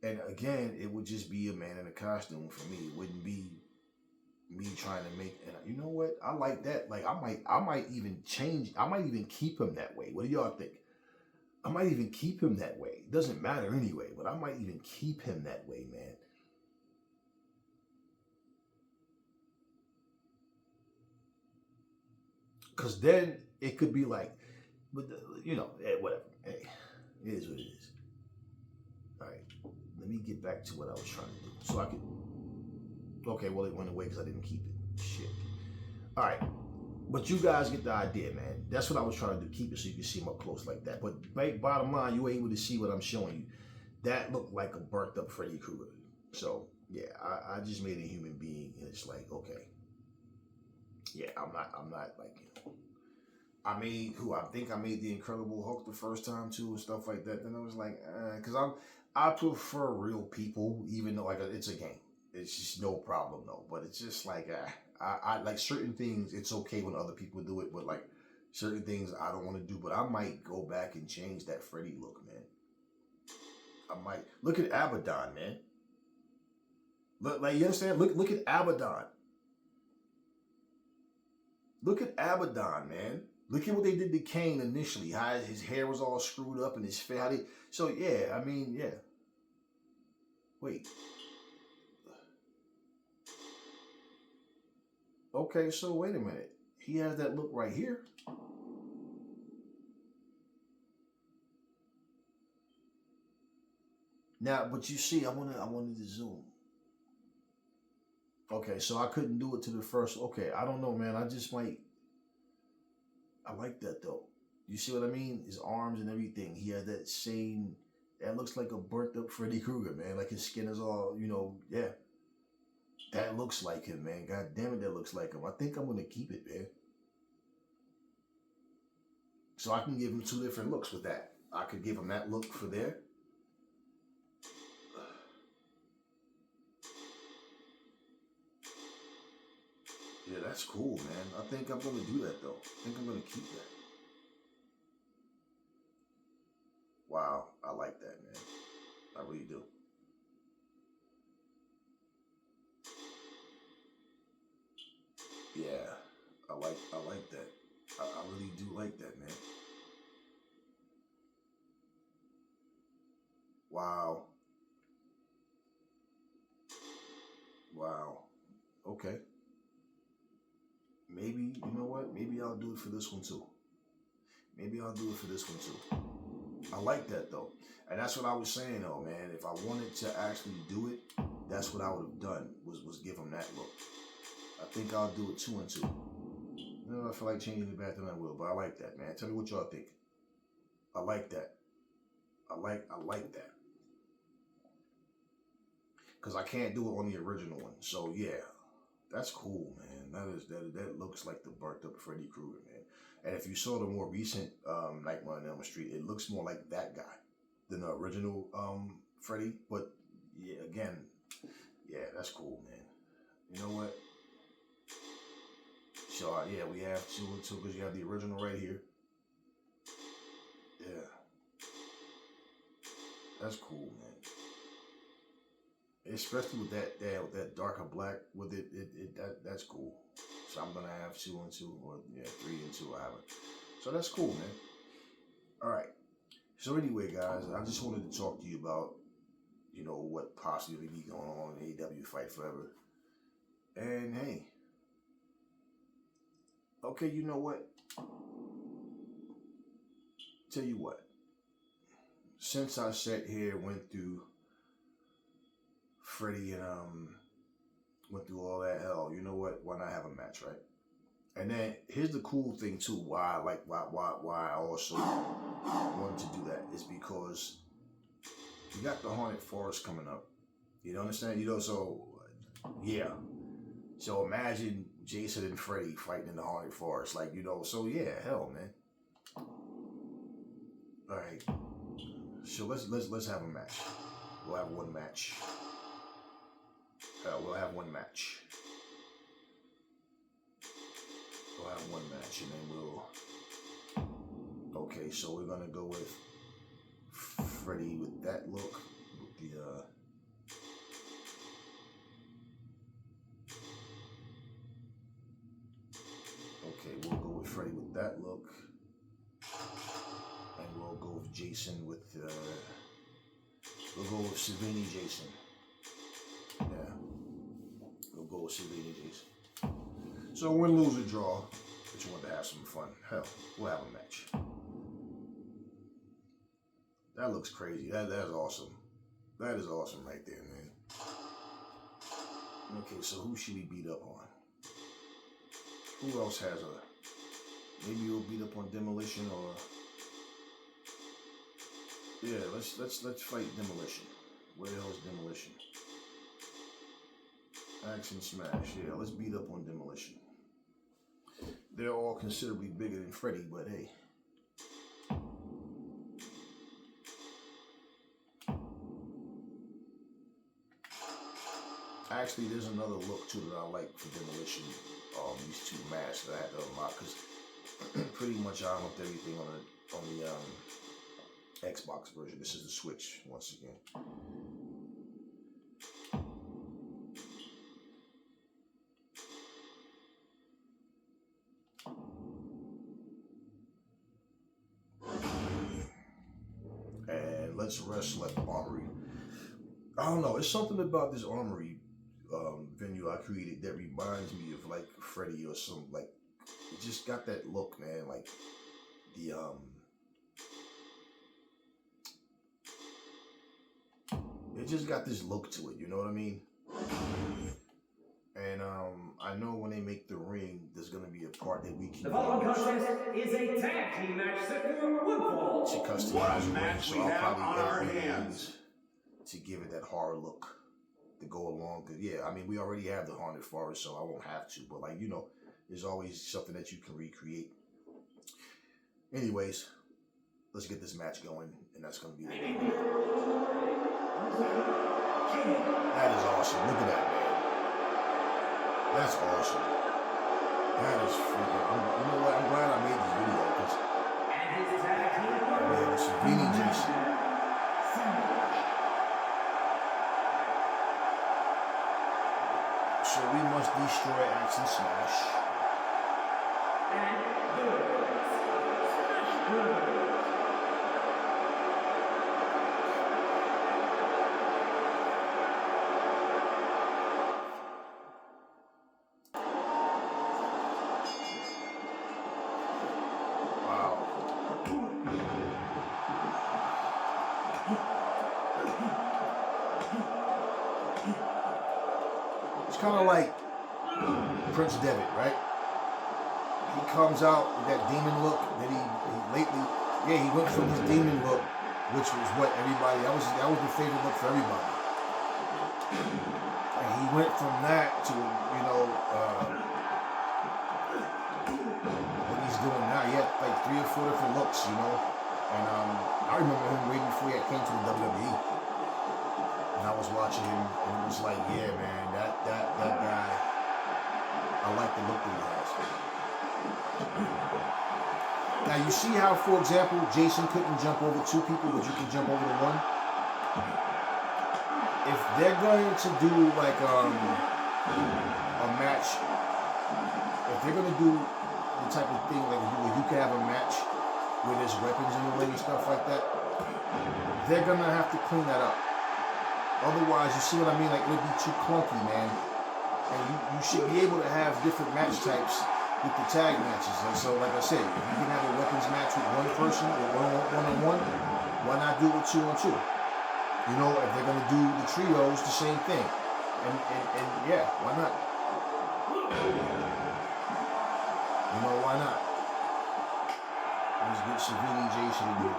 And again, it would just be a man in a costume for me. It wouldn't be me trying to make. And you know what? I like that. Like I might even change. I might even keep him that way. What do y'all think? I might even keep him that way. It doesn't matter anyway, but I might even keep him that way, man. Because then it could be like, but whatever. Hey, it is what it is. All right, let me get back to what I was trying to do. So I could. Okay, well it went away because I didn't keep it. Shit. All right, but you guys get the idea, man. That's what I was trying to do. Keep it so you can see him up close like that. But bottom line, you were able to see what I'm showing you. That looked like a burnt up Freddy Krueger. So yeah, I just made a human being, and it's like, okay, yeah, I'm not like, I think I made the Incredible Hulk the first time too, and stuff like that. Then I was like, because I prefer real people, even though like it's a game. It's just no problem though. But it's just like I like certain things. It's okay when other people do it, but like certain things I don't want to do. But I might go back and change that Freddy look, man. I might look at Abaddon, man. Look, like you understand? Look at Abaddon. Look at Abaddon, man. Look at what they did to Kane initially. How his hair was all screwed up and his face. So yeah, I mean, yeah. Wait. Okay, so wait a minute. He has that look right here. Now, but you see, I wanted to zoom. Okay, so I couldn't do it to the first. Okay, I don't know, man. I just might. I like that though. You see what I mean? His arms and everything. He had that same. That looks like a burnt up Freddy Krueger, man. Like his skin is all, yeah. That looks like him, man. God damn it, that looks like him. I think I'm gonna keep it, man. So I can give him two different looks with that. I could give him that look for there. Yeah, that's cool, man. I think I'm gonna do that though. I think I'm gonna keep that. Wow, I like that, man. I really do. Yeah, I like that. I really do like that, man. Wow. Wow. Okay. Maybe, you know what? Maybe I'll do it for this one too. Maybe I'll do it for this one too. I like that though. And that's what I was saying though, man. If I wanted to actually do it, that's what I would have done, was give him that look. I think I'll do it 2 and 2. You know, I feel like changing it back, then I will. But I like that, man. Tell me what y'all think. I like that. I like that. Because I can't do it on the original one. So yeah, that's cool, man. That looks like the burnt up Freddy Krueger, man. And if you saw the more recent Nightmare on Elm Street, it looks more like that guy than the original Freddy. But yeah, again, yeah, that's cool, man. You know what? So yeah, we have 2 and 2 because you have the original right here. Yeah, that's cool, man. Especially with that darker black with it, that's cool. So I'm gonna have 2 and 2, or yeah, 3 and 2. I haven't. So that's cool, man. All right. So anyway, guys, I just wanted to talk to you about what possibly be going on in AEW Fight Forever. And hey, okay, you know what? Tell you what. Since I sat here, went through Freddie and went through all that hell, you know what? Why not have a match, right? And then here's the cool thing too. Why I also wanted to do that is because you got the Haunted Forest coming up. You know, understand? So yeah. So imagine Jason and Freddy fighting in the Haunted Forest, So yeah, hell, man. All right. So let's have a match. We'll have one match. We'll have one match. We'll have one match, and then we'll. Okay, so we're gonna go with Freddy with that look, with the Okay, we'll go with Freddy with that look, and we'll go with Jason with we'll go with Savini Jason. Yeah, we'll go with Savini Jason. So win, lose, or draw, but you want to have some fun. Hell, we'll have a match. That looks crazy. That's awesome. That is awesome right there, man. Okay, so who should he beat up on? Who else has maybe he'll beat up on Demolition, or yeah, let's fight Demolition. Where the hell is Demolition? Action Smash. Yeah, let's beat up on Demolition. They're all considerably bigger than Freddy, but hey. Actually, there's another look too that I like for Demolition. These 2 masks that I had to unlock, because pretty much I unlocked everything on the Xbox version. This is the Switch once again. And let's wrestle at the Armory. I don't know. It's something about this Armory venue I created that reminds me of like Freddy or some it just got that look, man. Like the it just got this look to it. You know what I mean? And I know when they make make the ring, there's going to be a part that we can The following contest is a tag team match set for one fall. to customize the ring, so I'll probably edit these to give it that horror look to go along. Because, yeah, I mean, we already have the Haunted Forest, so I won't have to. But, like, you know, there's always something that you can recreate. Anyways, let's get this match going, and that's going to be the name. That is awesome. Look at that, man. That's awesome. That is freaking. You know what? I'm glad I made this video because man, it's Savini Jason. So we must destroy Axe and Smash. Kind of like Prince Devitt, right? He comes out with that demon look. Then he lately, he went from his demon look, which was what everybody, that was the favorite look for everybody. And he went from that to, you know, what he's doing now. He had like 3 or 4 different looks, you know. And I remember him way before he came to the WWE. And I was watching him, and it was like, yeah, man, that guy, I like the look that he has. Now, you see how, for example, Jason couldn't jump over 2 people, but you can jump over to 1? If they're going to do, like, a match, if they're going to do the type of thing, like, where you can have a match where there's weapons in the way and stuff like that, they're going to have to clean that up. Otherwise, you see what I mean? Like, it would be too clunky, man. And you should be able to have different match types with the tag matches. And so, like I said, if you can have a weapons match with 1 person or one-on-one, why not do it with 2-on-2? You know, if they're going to do the trios, the same thing. And yeah, why not? You know, why not? Let's get Savini Jason in here.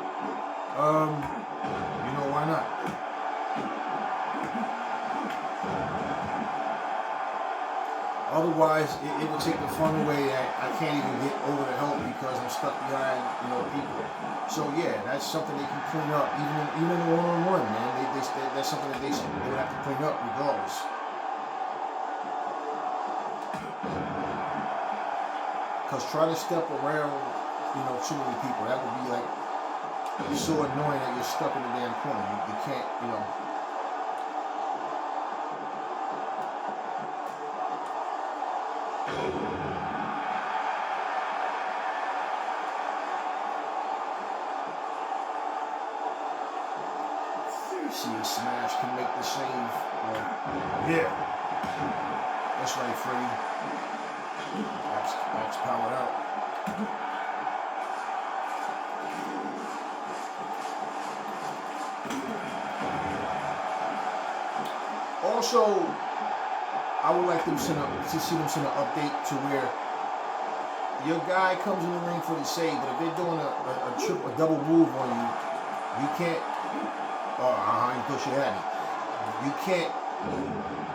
You know, why not? Otherwise, it would take the fun away. I can't even get over the help because I'm stuck behind, you know, people. So yeah, that's something they can clean up, even in a one-on-one, man. That's something that they would have to clean up regardless. Because trying to step around, you know, too many people, that would be like so annoying that you're stuck in the damn corner. You can't, you know. See if Smash can make the save. Yeah. That's right, Freddie. Max powered out. Also, I would like to see them send an update to where your guy comes in the ring for the save, but if they're doing a double move on you, you can't. You thought you had me. You can't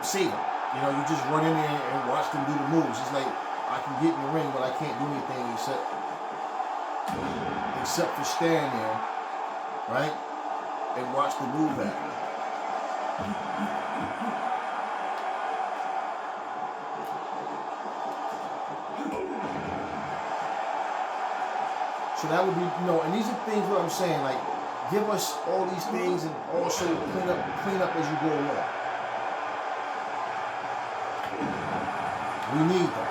save them. You know, you just run in there and watch them do the moves. It's like I can get in the ring, but I can't do anything except for stand there, right, and watch the move happen. So that would be, you know, and these are things what I'm saying, like, give us all these things and also clean up as you go along. We need that.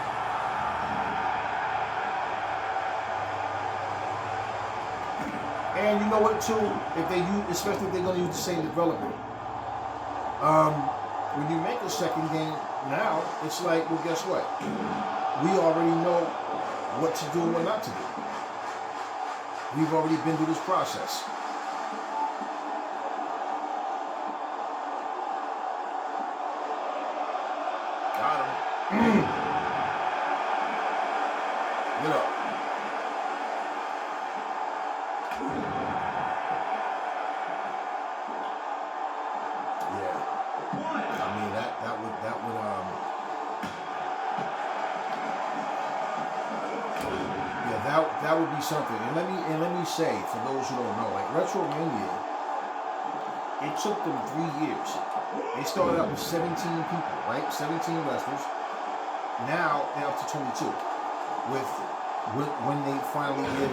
And you know what too, if they use, especially if they're going to use the same developer, when you make a second game now, it's like, well, guess what? We already know what to do and what not to do. We've already been through this process. Got him. that would be something. And let me say, for those who don't know, like Retromania, it took them 3 years. They started out with 17 people, right? 17 wrestlers. Now they're up to 22. When they finally give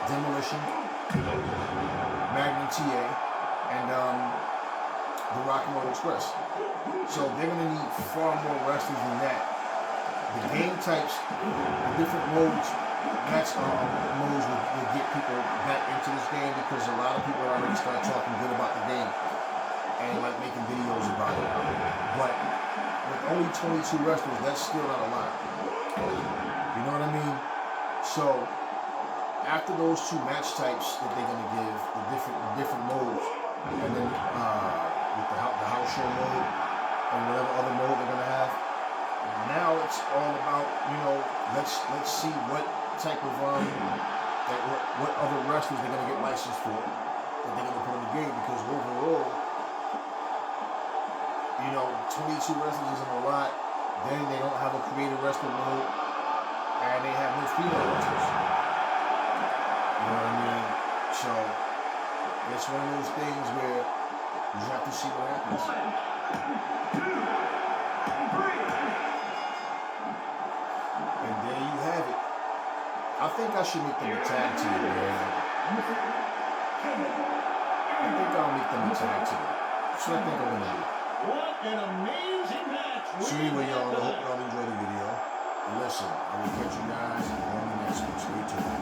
Demolition, Magnum TA, and the Rock and Roll Express. So they're gonna need far more wrestlers than that. The game types, the different modes, match modes will get people back into this game because a lot of people already start talking good about the game and like making videos about it. But with only 22 wrestlers, that's still not a lot. You know what I mean? So after those two match types that they're gonna give, the different modes, and then with the house show mode and whatever other mode they're gonna have. Now it's all about, let's see what type of what other wrestlers they're gonna get licensed for that they're gonna put in the game, because overall, 22 wrestlers isn't a lot. Then they don't have a creative wrestling mode, and they have no female wrestlers. You know what I mean? So it's one of those things where you have to see what happens. 1, 2, 3. And there you have it. I think I should make them a tag team, man. I think I'll make them a tag team. That's what I think I'm gonna do. What an amazing match! So anyway, y'all, I hope y'all enjoyed the video. And listen, I will catch you guys on the next one. Stay tuned.